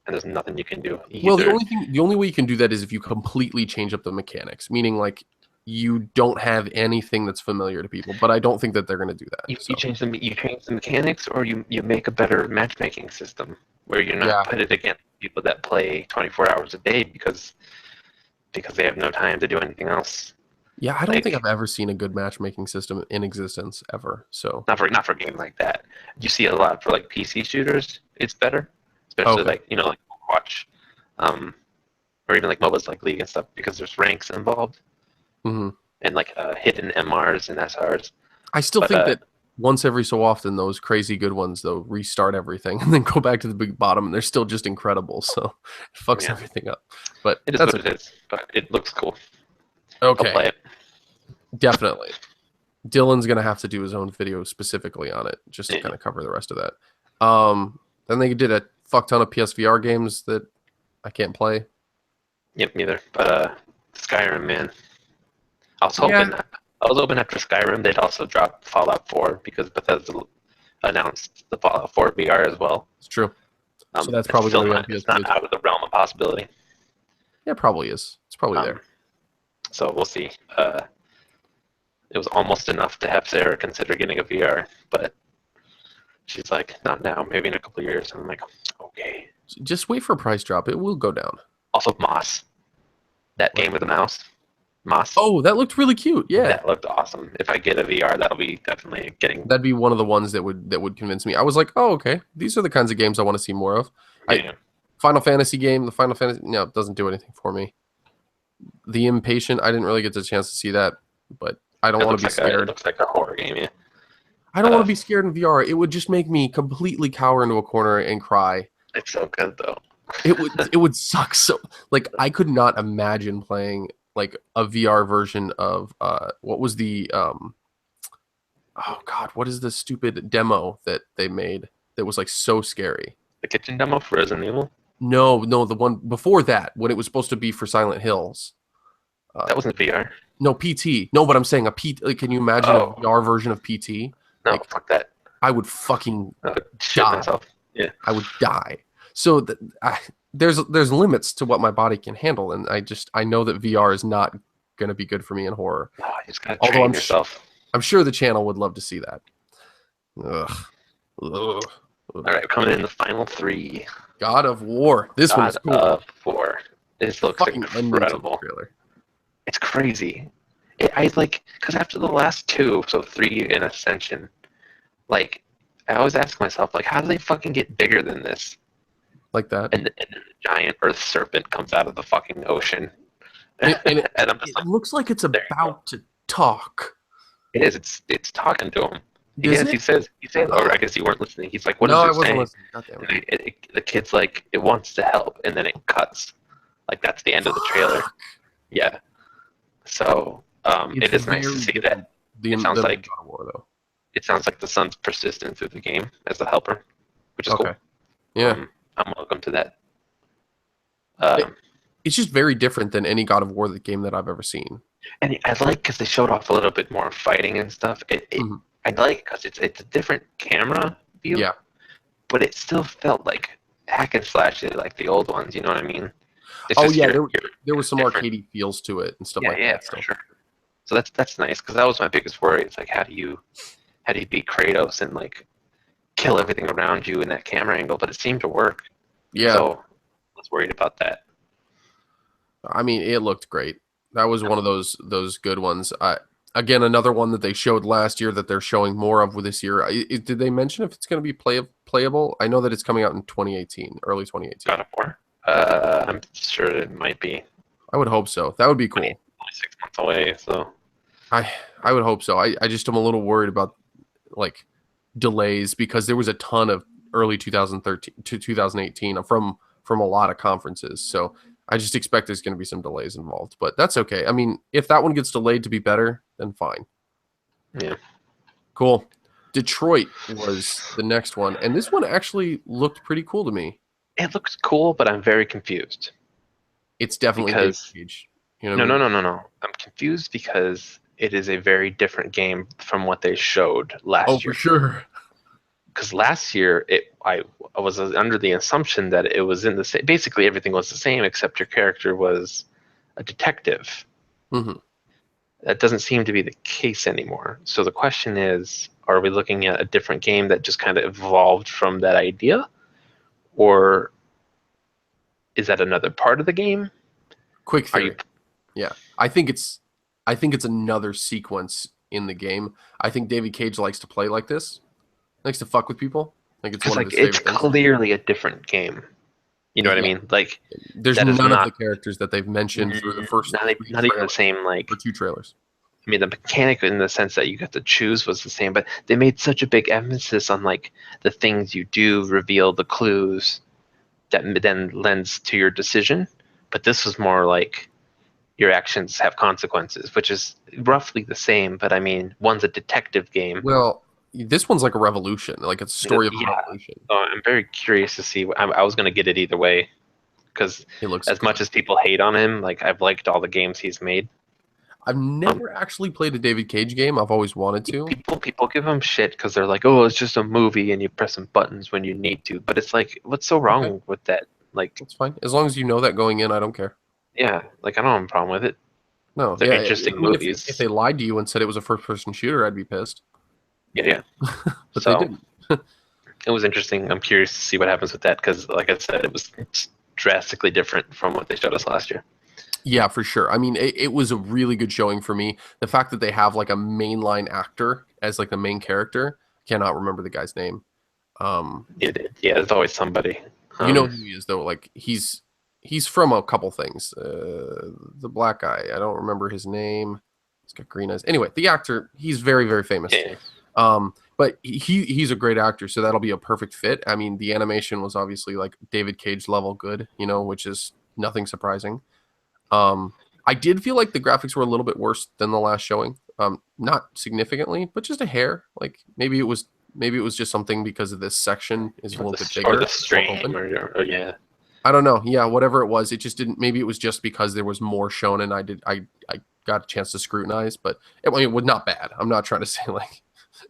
and there's nothing you can do. Well, Either the only way you can do that is if you completely change up the mechanics, meaning like you don't have anything that's familiar to people. But I don't think that they're going to do that. you So change the mechanics, or you make a better matchmaking system where you're not yeah, pitted against people that play 24 hours a day because they have no time to do anything else. yeah. I don't think Like I've ever seen a good matchmaking system in existence ever. So not for a game like that. You see a lot for like PC shooters. It's better, especially okay. like like Overwatch, um, or even like MOBAs like League and stuff because there's ranks involved Hmm. and like hidden MRs and SRs. I still But think that once every so often those crazy good ones though restart everything and then go back to the big bottom and they're still just incredible. So it fucks yeah, everything up. But it is that's what it is. But it looks cool. I'll okay. play it. Definitely. Dylan's gonna have to do his own video specifically on it just to Yeah. kind of cover the rest of that. Then they did a fuck ton of PSVR games that I can't play. Yep, neither. But Skyrim, man. I was Yeah, hoping I was hoping after Skyrim they'd also drop Fallout 4 because Bethesda announced the Fallout 4 VR as well. it's true. So that's It's probably still gonna be on not it's not PS4. out of the realm of possibility. Yeah, it probably is. It's probably Um, there. so we'll see. It was almost enough to have Sarah consider getting a VR, but she's like, not now, maybe in a couple of years. And I'm like, okay. Just wait for a price drop. It will go down. Also, Moss, that What? game with the mouse, Moss, Oh, that looked really cute. Yeah. that looked awesome. If I get a VR, that'll be definitely getting. That'd be one of the ones that would convince me. I was like, oh, okay. These are the kinds of games I want to see more of. Yeah, Final Fantasy game, the Final Fantasy no, it doesn't do anything for me. The Impatient, I didn't really get the chance to see that, but I don't want to be it scared. looks like a horror game. Yeah. I don't want to be scared in VR. It would just make me completely cower into a corner and cry. It's so good though. It would suck so like I could not imagine playing like a VR version of what was the oh god, what is the stupid demo that they made that was like so scary? The kitchen demo for Resident Evil. No, the one before that when it was supposed to be for Silent Hills. That wasn't VR. No, PT. No, but I'm saying a PT. Like, can you imagine a VR version of PT? No, Like, fuck that. I would fucking I would shit die. myself. Yeah. I would die. So there's limits to what my body can handle, and I know that VR is not going to be good for me in horror. Oh, you just gotta Although train yourself. I'm sure the channel would love to see that. Ugh. Ugh. All right, coming in the final three. God of War. This God one's cool. of War. This looks Fucking ending to the incredible. trailer. It's crazy. I like because after the last two, so 3 in Ascension, like I always ask myself, like, how do they fucking get bigger than this? Like that. And then the giant earth serpent comes out of the fucking ocean, And and I'm just it like, looks like it's there you go. about to talk. It is. It's talking to him. Is Yes, it? he says, or I guess you weren't listening. He's like, what No, I is it wasn't saying? listening. God damn it. And the kid's like, it wants to help, and then it cuts. Like that's the end of the trailer. Yeah. So it is nice to see that. It sounds like God of War, though. it sounds like the son's persistent through the game as a helper, which is Okay. cool. Yeah. I'm welcome to that. It's just very different than any God of War game that I've ever seen. And I like because they showed off a little bit more fighting and stuff. Mhm. I like because it's a different camera view. Yeah. But it still felt like hack and slash like the old ones. You know what I mean? It's Oh just yeah, you're there was some different. arcadey feels to it and stuff Yeah, like yeah, that. for So. sure. So that's nice because that was my biggest worry. It's like how do you beat Kratos and like kill everything around you in that camera angle? But it seemed to work. Yeah. So I was worried about that. I mean, it looked great. That was one of those good ones. Again, another one that they showed last year that they're showing more of this year. Did they mention if it's going to be playable? I know that it's coming out in 2018, early 2018. God of War. I'm sure it might be. I would hope so. That would be cool. Only 6 months away, so I would hope so. I just am a little worried about like delays because there was a ton of early 2013 to 2018 from a lot of conferences. So I just expect there's going to be some delays involved, but that's okay. I mean, if that one gets delayed to be better, then fine. Yeah. Cool. Detroit was the next one, and this one actually looked pretty cool to me. It looks cool, but I'm very confused It's definitely David because Cage. You know no, what I no, mean? no, no, no. I'm confused because it is a very different game from what they showed Oh, last for year. sure. Because last year, I was under the assumption that it was in the same. Basically, everything was the same except your character was a detective. Hmm. That doesn't seem to be the case anymore. So the question is, are we looking at a different game that just kind of evolved from that idea, or is that another part of the game? Quick Are you theory. Yeah, I think it's another sequence in the game. I think David Cage likes to play like this. Likes to fuck with people. Like it's because one of like his it's favorite things. clearly a different game. You know what I Yeah, mean? Like there's that is none of the not characters that they've mentioned through the first not three not even the trailers same. or Like two trailers. I mean, the mechanic in the sense that you got to choose was the same, but they made such a big emphasis on like the things you do reveal the clues that then lends to your decision. But this was more like your actions have consequences, which is roughly the same. But I mean, one's a detective game. Well, this one's like a revolution. Like it's a story of a Yeah, revolution. so I'm very curious to see. I was going to get it either way because It looks as much good. as people hate on him, like I've liked all the games he's made. I've Um, never actually played a David Cage game. I've always wanted to. people give him shit because they're like, oh, it's just a movie and you press some buttons when you need to. But it's like, what's so Okay, wrong with that? Like, that's fine. As long as you know that going in, I don't care. yeah, like I don't have a problem with it. No, They're yeah. I interesting mean, if movies. they lied to you and said it was a first-person shooter, I'd be pissed. Yeah, yeah. But they So didn't. it was interesting. I'm curious to see what happens with that because, like I said, it was drastically different from what they showed us last year. Yeah, for sure. I mean, it was a really good showing for me. The fact that they have like a mainline actor as like the main character, cannot remember the guy's name. Um, Yeah, there's always somebody. you know Um, who he is though. Like he's from a couple things. The black guy, I don't remember his name. He's got green eyes. Anyway, the actor, he's very very famous. yeah, But he's a great actor, so that'll be a perfect fit. I mean, the animation was obviously like David Cage level good, which is nothing surprising. Um, I did feel like the graphics were a little bit worse than the last showing. Not significantly, but just a hair. Like maybe it was just something because of this section is a little bit or bigger, the it's more stream, open. or yeah, I don't know. Yeah, whatever it was, it just didn't. Maybe it was just because there was more shown, and I got a chance to scrutinize, but it was not bad. I'm not trying to say like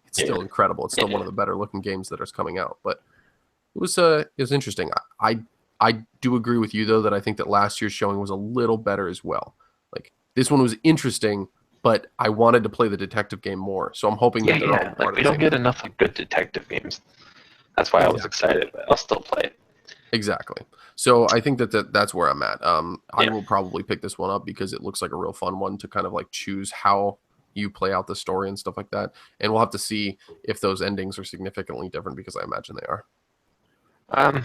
it's yeah, still incredible. It's still one yeah. of the better looking games that is coming out, but it was interesting. I do agree with you though that I think that last year's showing was a little better as well. Like this one was interesting, but I wanted to play the detective game more. So I'm hoping Yeah, that they're all yeah. part Like of we the don't same get thing. enough of good detective games. That's why I was Exactly. excited, but I'll still play it. Exactly. So I think that's where I'm at. I Yeah. will probably pick this one up because it looks like a real fun one to kind of like choose how you play out the story and stuff like that. And we'll have to see if those endings are significantly different because I imagine they are. Um,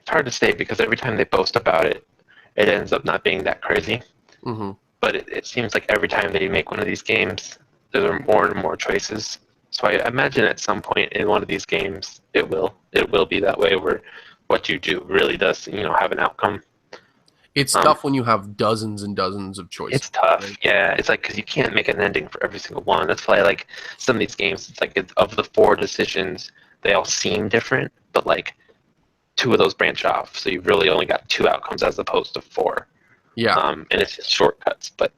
it's hard to say because every time they post about it, it ends up not being that crazy. Hmm. But it seems like every time they make one of these games, there are more and more choices. So I imagine at some point in one of these games, it will be that way where what you do really does have an outcome. It's Um, tough when you have dozens and dozens of choices, it's tough, right? yeah. It's like because you can't make an ending for every single one. That's why like some of these games, it's like of the four decisions, they all seem different, but like two of those branch off. So you've really only got two outcomes as opposed to four. Yeah. And it's just shortcuts. But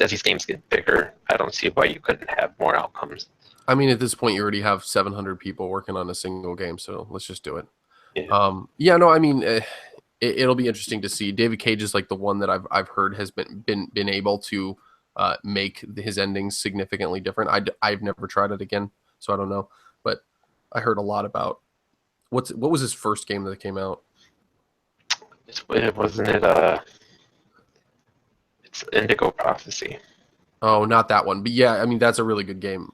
as these games get bigger, I don't see why you couldn't have more outcomes. I mean, at this point, you already have 700 people working on a single game, so let's just do it. Yeah. Yeah, no, I mean, it'll be interesting to see. David Cage is like the one that I've heard has been able to make his endings significantly different. I've never tried it again, so I don't know. But I heard a lot about what was his first game that came out? Wasn't it? It's Indigo Prophecy. Oh, not that one, but yeah, I mean that's a really good game.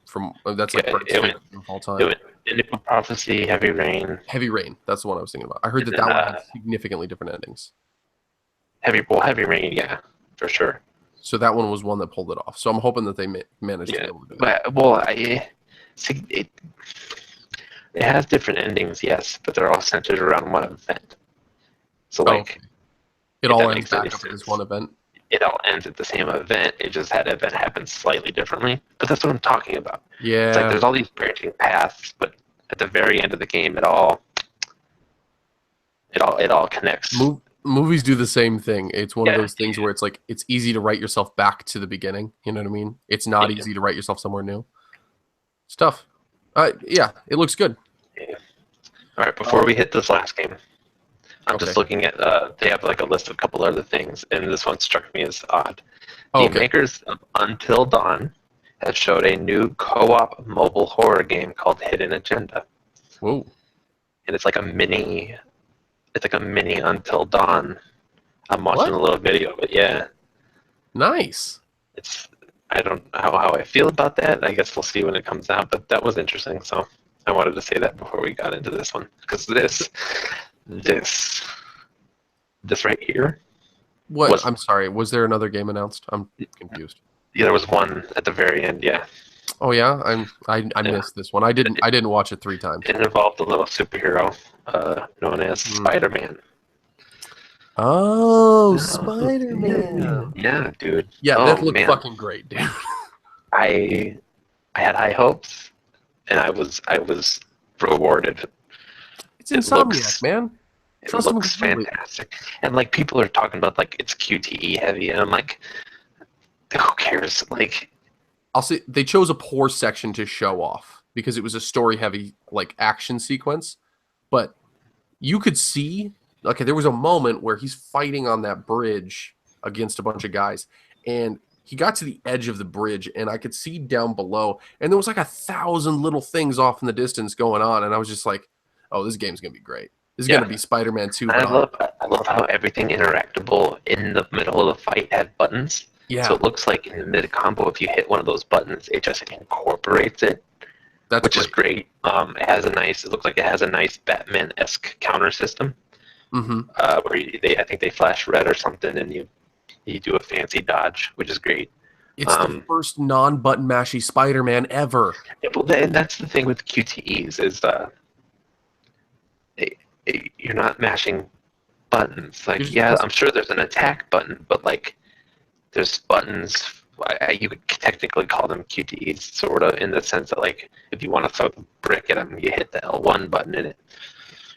That's like Yeah, Brett's it went. favorite game of all It time. went Indigo Prophecy, Heavy Rain, Heavy Rain, that's the one I was thinking about. I heard and that then that one had significantly different endings. Heavy Rain. Yeah, for sure. So that one was one that pulled it off. So I'm hoping that they managed to be Yeah, able to do that. but well, see, it has different endings, yes, but they're all centered around one event. So Oh, like It if all that ends makes any back up at this one sense. event. It all ends at the same event. It just had an event happen slightly differently. But that's what I'm talking about. It's like Yeah. there's all these branching paths, but at the very end of the game, it all connects. Movies do the same thing. It's one of Yeah, those things where it's like it's easy to write yourself back to the beginning. You know what I mean? It's not yeah, easy to write yourself somewhere new. It's tough. Yeah, it looks good. yeah. All right, before Uh, we hit this last game, I'm okay. just looking at. They have like a list of a couple other things, and this one struck me as odd. Oh, The okay. makers of Until Dawn have showed a new co-op mobile horror game called Hidden Agenda, Whoa. and it's like a mini. It's like a mini Until Dawn. I'm watching What? a little video, but yeah, Nice. it's. I don't know how I feel about that. I guess we'll see when it comes out, but that was interesting. So I wanted to say that before we got into this one, because this, this right here What? was. I'm sorry. Was there another game announced? I'm confused. Yeah, there was one at the very end. Yeah, Oh yeah, I yeah. missed this one. I didn't watch it 3 times. It involved a little superhero known as Hmm. Spider-Man. Oh, Yeah, Spider-Man. yeah, dude. Yeah, that Oh looked man, fucking great, dude. I I had high hopes, and I was rewarded. It's It Insomniac, looks man. it Trust them looks completely. fantastic, and like people are talking about like it's QTE heavy, and I'm like, who cares? Like, I'll say they chose a poor section to show off because it was a story-heavy like action sequence, but you could see okay, there was a moment where he's fighting on that bridge against a bunch of guys, and he got to the edge of the bridge, and I could see down below, and there was like 1,000 little things off in the distance going on, and I was just like, "Oh, this game's gonna be great. This is gonna yeah. be Spider-Man 2, And but on." I love how everything interactable in the middle of the fight had buttons. So Yeah, it looks like in the mid combo, if you hit one of those buttons, it just incorporates it, that's which is great. great. It looks like it has a nice Batman-esque counter system, Hmm. where I think they flash red or something, and you do a fancy dodge, which is great. It's the Um, first non-button mashy Spider-Man ever. and that's the thing with QTEs is it, you're not mashing buttons. You're Like, just yeah, pressing. I'm sure there's an attack button, but like there's buttons. You could technically call them QTEs, sort of, in the sense that like if you want to throw the brick at him, you hit the L1 button and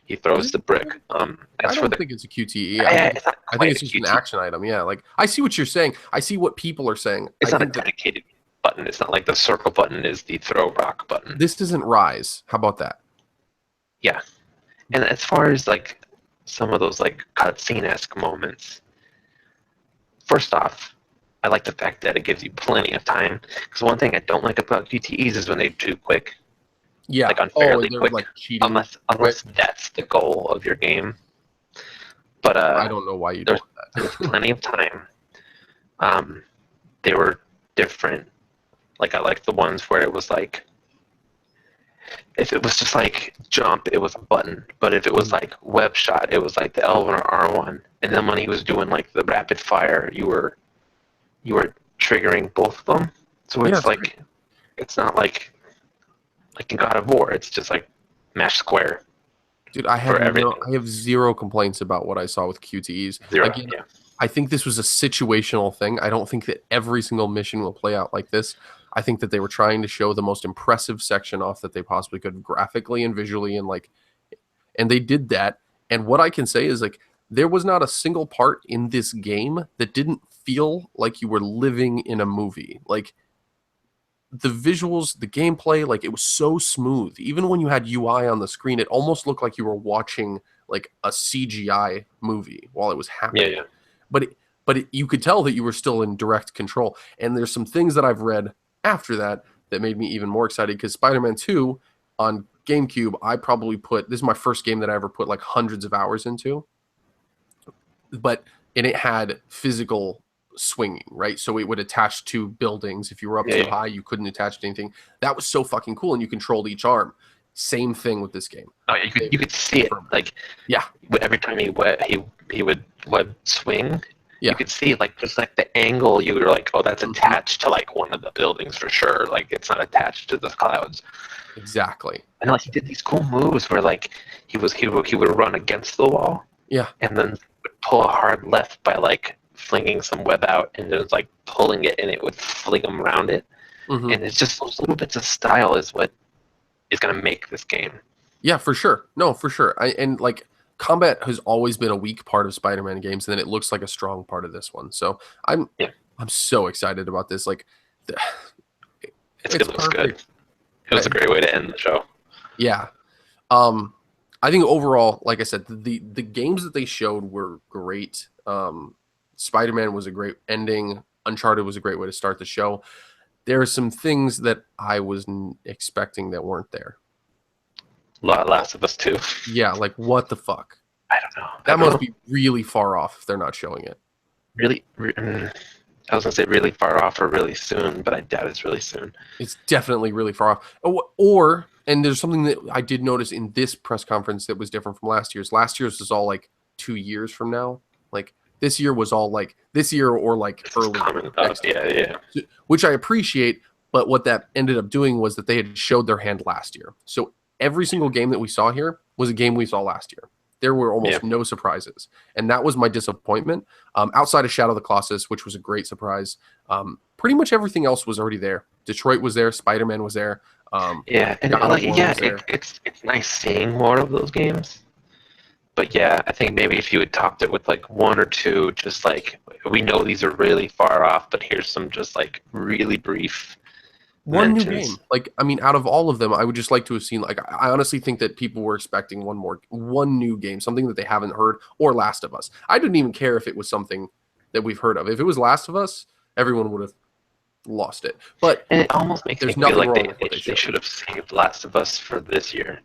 he Is throws it? the brick. I As for don't the think it's a QTE. I think it's not I think quite a it's just an QTE. action item. Yeah, like I see what you're saying. I see what people are saying. It's I not a think that dedicated button. It's not like the circle button is the throw rock button. this isn't Rise. How about that? Yeah, and as far as like some of those like cutscene-esque moments, first off, I like the fact that it gives you plenty of time. Because one thing I don't like about QTEs is when they're too quick, Yeah. like Oh, unfairly and they're quick, like cheating unless quick. that's the goal of your game. But I don't know why you'd there's want there's that. plenty of time. Um, they were different. Like I like the ones where it was like if it was just like jump, it was a button. But if it was like web shot, it was like the L1 or R1. And then when he was doing like the rapid fire, you were triggering both of them. So Yeah, it's it's great. like it's not like in God of War. It's just like mash square Dude, for everything. I have zero complaints about what I saw with QTEs. Zero. Again, Yeah. I think this was a situational thing. I don't think that every single mission will play out like this. I think that they were trying to show the most impressive section off that they possibly could graphically and visually and they did that. And what I can say is like there was not a single part in this game that didn't feel like you were living in a movie. Like the visuals, the gameplay, like it was so smooth. Even when you had UI on the screen, it almost looked like you were watching like a CGI movie while it was Yeah. happening. Yeah. You could tell that you were still in direct control. And there's some things that I've read after that that made me even more excited because Spider-Man 2 on GameCube, I probably put this is my first game that I ever put like hundreds of hours into. But and it had physical swinging, right? So it would attach to buildings. If you were up Yeah. too Yeah. high, you couldn't attach to anything. That was so fucking cool, and you controlled each arm. Same thing with this game. Oh, you could see it like Yeah, every time he would web swing. You yeah, could see like just like the angle. You were like, oh, that's mhm, attached to like one of the buildings for sure. Like it's not attached to the clouds. exactly. And like he did these cool moves where like he would run against the wall Yeah, and then pull a hard left by like flinging some web out, and then it's like pulling it, and it would fling them around it. Hmm. And it's just those little bits of style is what is going to make this game. Yeah, for sure. No, for sure. And like combat has always been a weak part of Spider-Man games, and then it looks like a strong part of this one. So Yeah, I'm so excited about this. Like, it's it's good. It was good. perfect. It was a great way to end the show. Yeah. I think overall, like I said, the games that they showed were great. Spider-Man was a great ending. Uncharted was a great way to start the show. There are some things that I was expecting that weren't there. Last of Us 2. Yeah, like what the fuck? I don't know. That must be really far off if they're not showing it. Really, I was gonna say really far off or really soon, but I doubt it's really soon. It's definitely really far off. Or and there's something that I did notice in this press conference that was different from last year's. Last year's was all like 2 years from now. Like this year was all like this year or like early. Yeah. Which I appreciate, but what that ended up doing was that they had showed their hand last year. So every single game that we saw here was a game we saw last year. There were almost no surprises, and that was my disappointment. Outside of Shadow of the Colossus, which was a great surprise, pretty much everything else was already there. Detroit was there, Spider-Man was there. It's nice seeing more of those games. But yeah, I think maybe if you had topped it with like one or two, just like we know these are really far off, but here's some just like really brief. One new game. Like, I mean, out of all of them, I would just like to have seen, like, I honestly think that people were expecting one new game, something that they haven't heard, or Last of Us. I didn't even care if it was something that we've heard of. If it was Last of Us, everyone would have lost it. But and it almost makes me feel like they should have saved Last of Us for this year.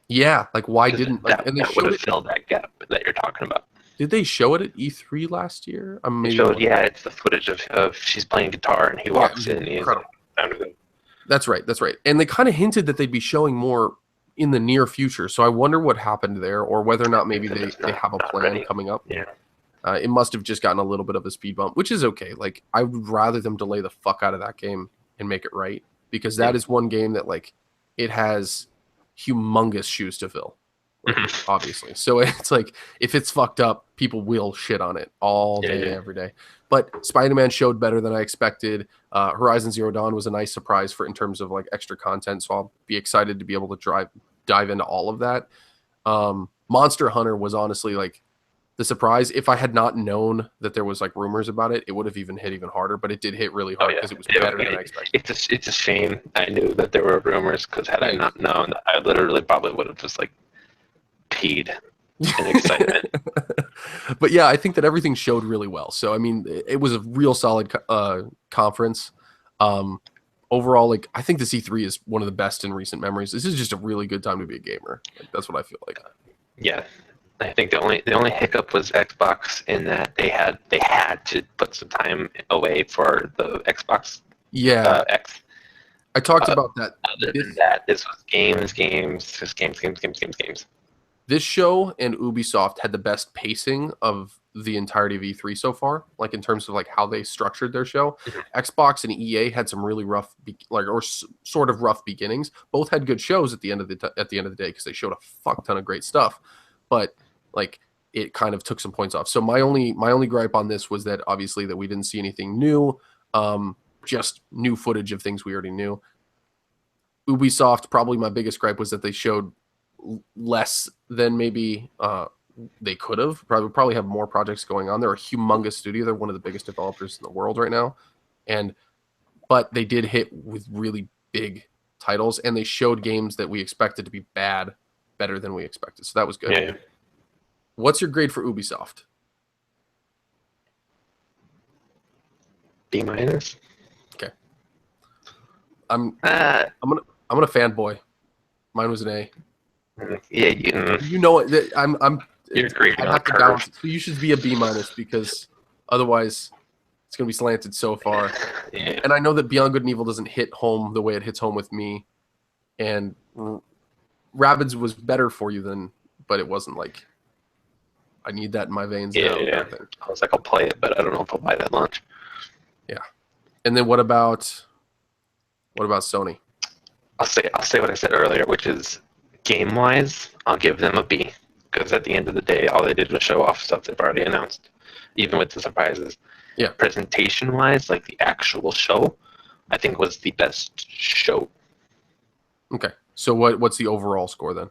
Yeah, like why didn't that would have filled that gap that you're talking about? Did they show it at E3 last year? It's the footage of she's playing guitar and he walks in and he's like, That's right. And they kind of hinted that they'd be showing more in the near future. So I wonder what happened there, or whether or not maybe they have a plan coming up. Yeah. It must have just gotten a little bit of a speed bump, which is okay. Like, I would rather them delay the fuck out of that game and make it right, because that is one game that, like, it has humongous shoes to fill, obviously. So it's like, if it's fucked up, people will shit on it all day, every day. But Spider-Man showed better than I expected. Horizon Zero Dawn was a nice surprise in terms of like extra content. So I'll be excited to be able to dive into all of that. Monster Hunter was honestly like the surprise. If I had not known that there was like rumors about it, it would have even hit even harder. But it did hit really hard because it was better than I expected. It's a shame I knew that there were rumors, because had I not known, I literally probably would have just like peed in excitement. But yeah, I think that everything showed really well. So I mean, it was a real solid conference. Overall, like, I think the C3 is one of the best in recent memories. This is just a really good time to be a gamer. Like, that's what I feel like. Yeah, I think the only hiccup was Xbox, in that they had to put some time away for the Xbox. X. I talked about that. Other than that, this was games. This show and Ubisoft had the best pacing of the entirety of E3 so far, like in terms of like how they structured their show. Xbox and EA had some really rough, sort of rough beginnings. Both had good shows at the end of the day, because they showed a fuck ton of great stuff, but like it kind of took some points off. So my only gripe on this was that obviously that we didn't see anything new, just new footage of things we already knew. Ubisoft, probably my biggest gripe was that they showed less than maybe they could have. Probably have more projects going on. They're a humongous studio. They're one of the biggest developers in the world right now, but they did hit with really big titles, and they showed games that we expected to be better than we expected. So that was good. Yeah. What's your grade for Ubisoft? B-. Okay. I'm gonna fanboy. Mine was an A. Yeah, you know it. You're great. I have to balance it. So you should be a B-, because otherwise it's going to be slanted so far. Yeah. And I know that Beyond Good and Evil doesn't hit home the way it hits home with me. And Rabbids was better for you but it wasn't like I need that in my veins. Yeah. I was like, I'll play it, but I don't know if I'll buy that launch. Yeah. And then what about Sony? I'll say what I said earlier, which is game-wise, I'll give them a B, because at the end of the day, all they did was show off stuff they've already announced, even with the surprises. Yeah. Presentation-wise, like the actual show, I think was the best show. Okay. So what's the overall score then?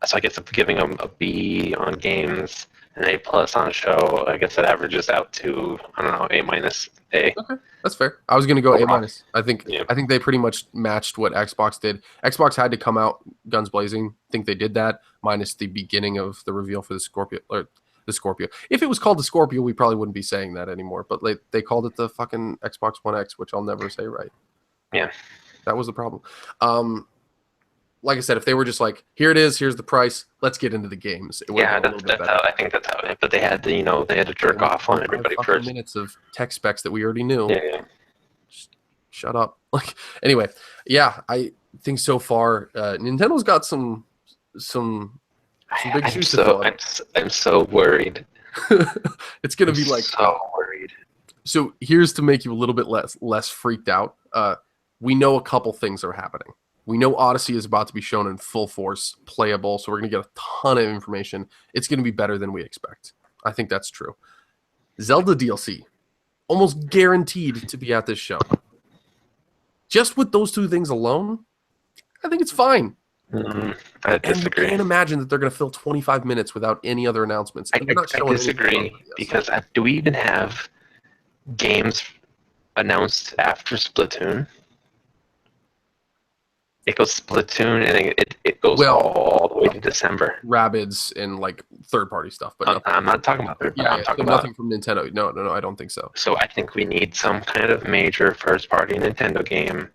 So I guess if giving them a B on games, an A plus on a show, I guess that averages out to, I don't know, A minus A. Okay, that's fair. I was gonna go A minus. I think Yeah. they pretty much matched what Xbox did. Xbox had to come out guns blazing. I think they did that, minus the beginning of the reveal for the Scorpio or the Scorpio. If it was called the Scorpio, we probably wouldn't be saying that anymore. But they called it the fucking Xbox One X, which I'll never say right. Yeah. That was the problem. Like I said, if they were just like, here it is, here's the price, let's get into the games. It Yeah, I think that's how it. But they had to, they had to jerk off on everybody first. Minutes of tech specs that we already knew. Yeah. Just shut up. Like anyway, yeah, I think so far Nintendo's got some big shoes to fill. I'm so worried. It's gonna be like so worried. So here's to make you a little bit less freaked out. We know a couple things are happening. We know Odyssey is about to be shown in full force, playable, so we're going to get a ton of information. It's going to be better than we expect. I think that's true. Zelda DLC, almost guaranteed to be at this show. Just with those two things alone, I think it's fine. I disagree. And I can't imagine that they're going to fill 25 minutes without any other announcements. I disagree, because do we even have games announced after Splatoon? It goes Splatoon, and it goes all the way to December. Rabbids and like third-party stuff, but I'm not talking about third-party. I'm talking about nothing from Nintendo. No, I don't think so. So I think we need some kind of major first-party Nintendo game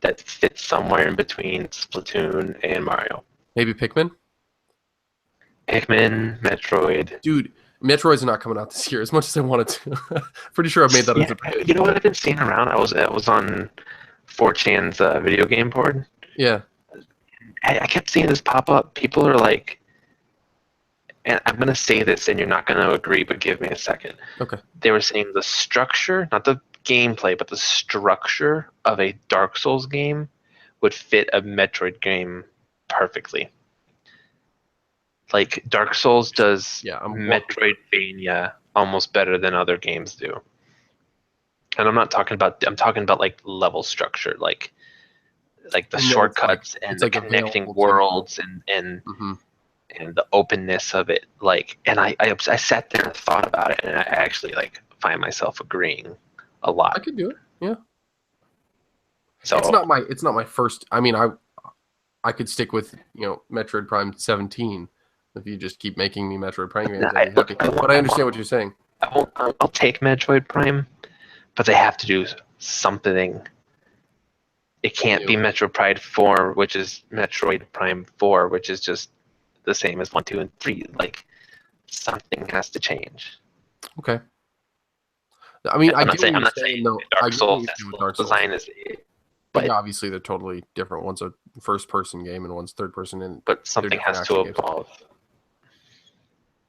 that fits somewhere in between Splatoon and Mario. Maybe Pikmin, Metroid. Dude, Metroid's not coming out this year as much as I wanted to. Pretty sure I've made that as a prediction. You know what I've been seeing around? I was on 4chan's video game board. Yeah. I kept seeing this pop up. People are like, and I'm going to say this and you're not going to agree, but give me a second. Okay. They were saying the structure, not the gameplay, but the structure of a Dark Souls game would fit a Metroid game perfectly. Like Dark Souls does Metroidvania almost better than other games do. And I'm talking about like level structure, like the shortcuts and the connecting worlds and the openness of it. Like, and I sat there and thought about it, and I actually like find myself agreeing a lot. I could do it. Yeah. So it's not my first. I mean, I could stick with Metroid Prime 17 if you just keep making me Metroid Prime games. But I understand what you're saying. I'll take Metroid Prime, but they have to do something. It can't be Metroid Prime 4, which is Metroid Prime 4, which is just the same as 1, 2, and 3. Like, something has to change. Okay. I mean, I'm not saying Dark Souls design is, but yeah, obviously they're totally different. One's a first-person game and one's third-person. But something has to evolve.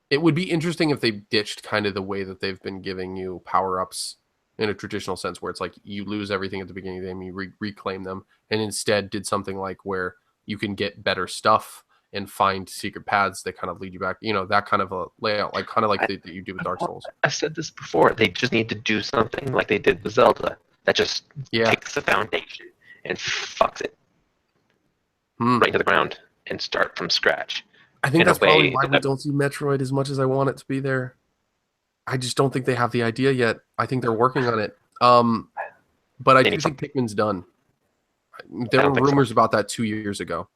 It would be interesting if they ditched kind of the way that they've been giving you power-ups in a traditional sense, where it's like you lose everything at the beginning of the game, you reclaim them, and instead did something like where you can get better stuff and find secret paths that kind of lead you back. That kind of a layout, like kind of like that you do with Dark Souls. I said this before. They just need to do something like they did with Zelda that just takes the foundation and fucks it right to the ground and start from scratch. I think that's probably why we don't see Metroid as much as I want it to be there. I just don't think they have the idea yet. I think they're working on it. But I do think Pikmin's done. There were rumors about that 2 years ago.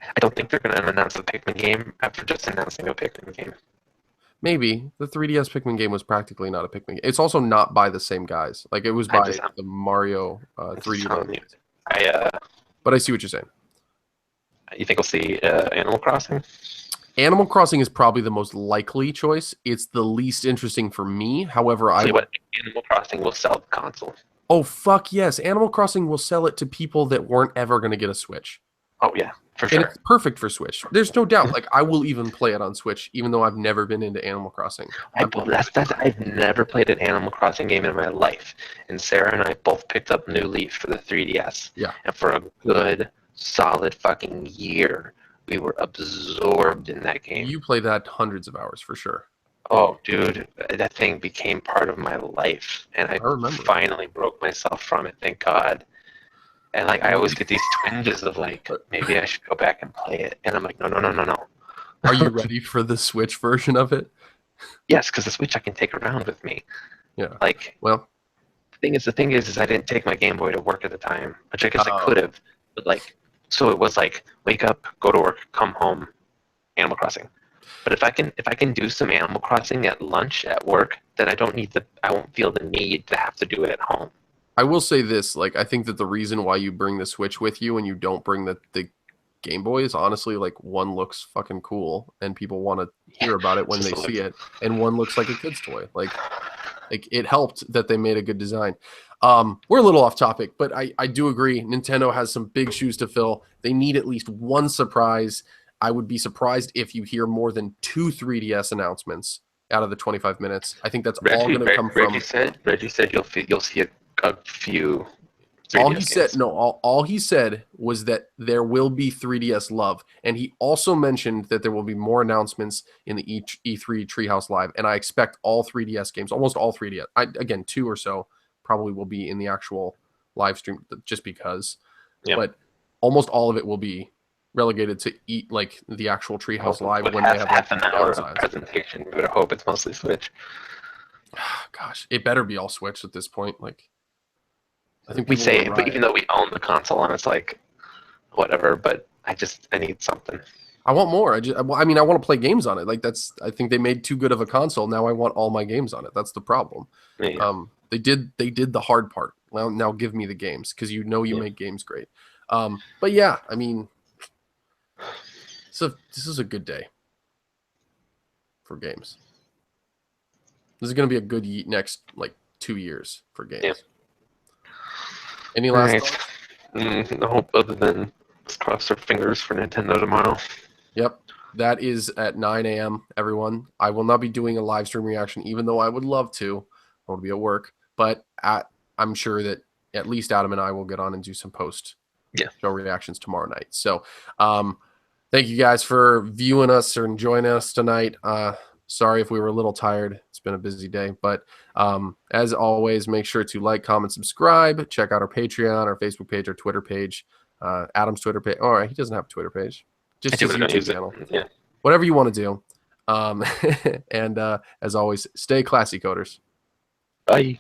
I don't think they're going to announce a Pikmin game after just announcing a Pikmin game. Maybe. The 3DS Pikmin game was practically not a Pikmin game. It's also not by the same guys. Like, it was by the Mario 3D. But I see what you're saying. You think we'll see Animal Crossing? Animal Crossing is probably the most likely choice. It's the least interesting for me. However, Animal Crossing will sell the console. Oh, fuck yes. Animal Crossing will sell it to people that weren't ever going to get a Switch. Oh, yeah, for sure. And it's perfect for Switch. There's no doubt. Like, I will even play it on Switch, even though I've never been into Animal Crossing. I've never played an Animal Crossing game in my life. And Sarah and I both picked up New Leaf for the 3DS. Yeah. And for a good, solid fucking year, we were absorbed in that game. You played that hundreds of hours for sure. Oh, dude, that thing became part of my life, and I I remember. finally broke myself from it. Thank God. And like, I always get these twinges of like, maybe I should go back and play it, and I'm like, no, no, no, no, no. Are you ready for the Switch version of it? Yes, because the Switch I can take around with me. Yeah. Like, Well, the thing is, I didn't take my Game Boy to work at the time, which I guess I could oh, have, but like, so it was like, wake up, go to work, come home, Animal Crossing. But if I can do some Animal Crossing at lunch at work, then I won't feel the need to have to do it at home. I will say this, like I think that the reason why you bring the Switch with you and you don't bring the Game Boy is honestly like one looks fucking cool and people want to hear about it when Just they so see like, it, and one looks like a kid's toy. Like it helped that they made a good design. We're a little off topic, but I do agree. Nintendo has some big shoes to fill. They need at least one surprise. I would be surprised if you hear more than two 3DS announcements out of the 25 minutes. I think that's all Reggie, going to come Reggie from. said, Reggie said you'll see a few All he 3DS said, games. no, all he said was that there will be 3DS love, and he also mentioned that there will be more announcements in the E3 Treehouse Live, and I expect all 3DS games, almost all 3DS. Again, two or so probably will be in the actual live stream, just because, Yeah. but almost all of it will be relegated to like the actual Treehouse Well, Live with when they have like half these an hour of downsides. presentation, we would hope it's mostly Switch. Gosh, it better be all Switch at this point. Like, I think We people will say, but even riot. though we own the console, and it's like whatever. But I need something. I want more. I mean, I want to play games on it. Like I think they made too good of a console. Now I want all my games on it. That's the problem. Yeah, They did the hard part. Well, now give me the games because you know you yeah. make games great. But yeah, I mean, so this is a good day for games. This is going to be a good next like 2 years for Yeah. games. Any All last right. thoughts? I hope other than let's cross our fingers for Nintendo tomorrow. Yep. That is at 9 a.m., everyone. I will not be doing a live stream reaction, even though I would love to. I want to be at work. But I'm sure that at least Adam and I will get on and do some post Yeah. show reactions tomorrow night. So thank you guys for viewing us or enjoying us tonight. Sorry if we were a little tired. It's been a busy day. But as always, make sure to like, comment, subscribe. Check out our Patreon, our Facebook page, our Twitter page, Adam's Twitter page. All right, he doesn't have a Twitter page. I Just do his gonna YouTube use it. channel. Yeah. Whatever you want to do. And as always, stay classy, coders. Bye.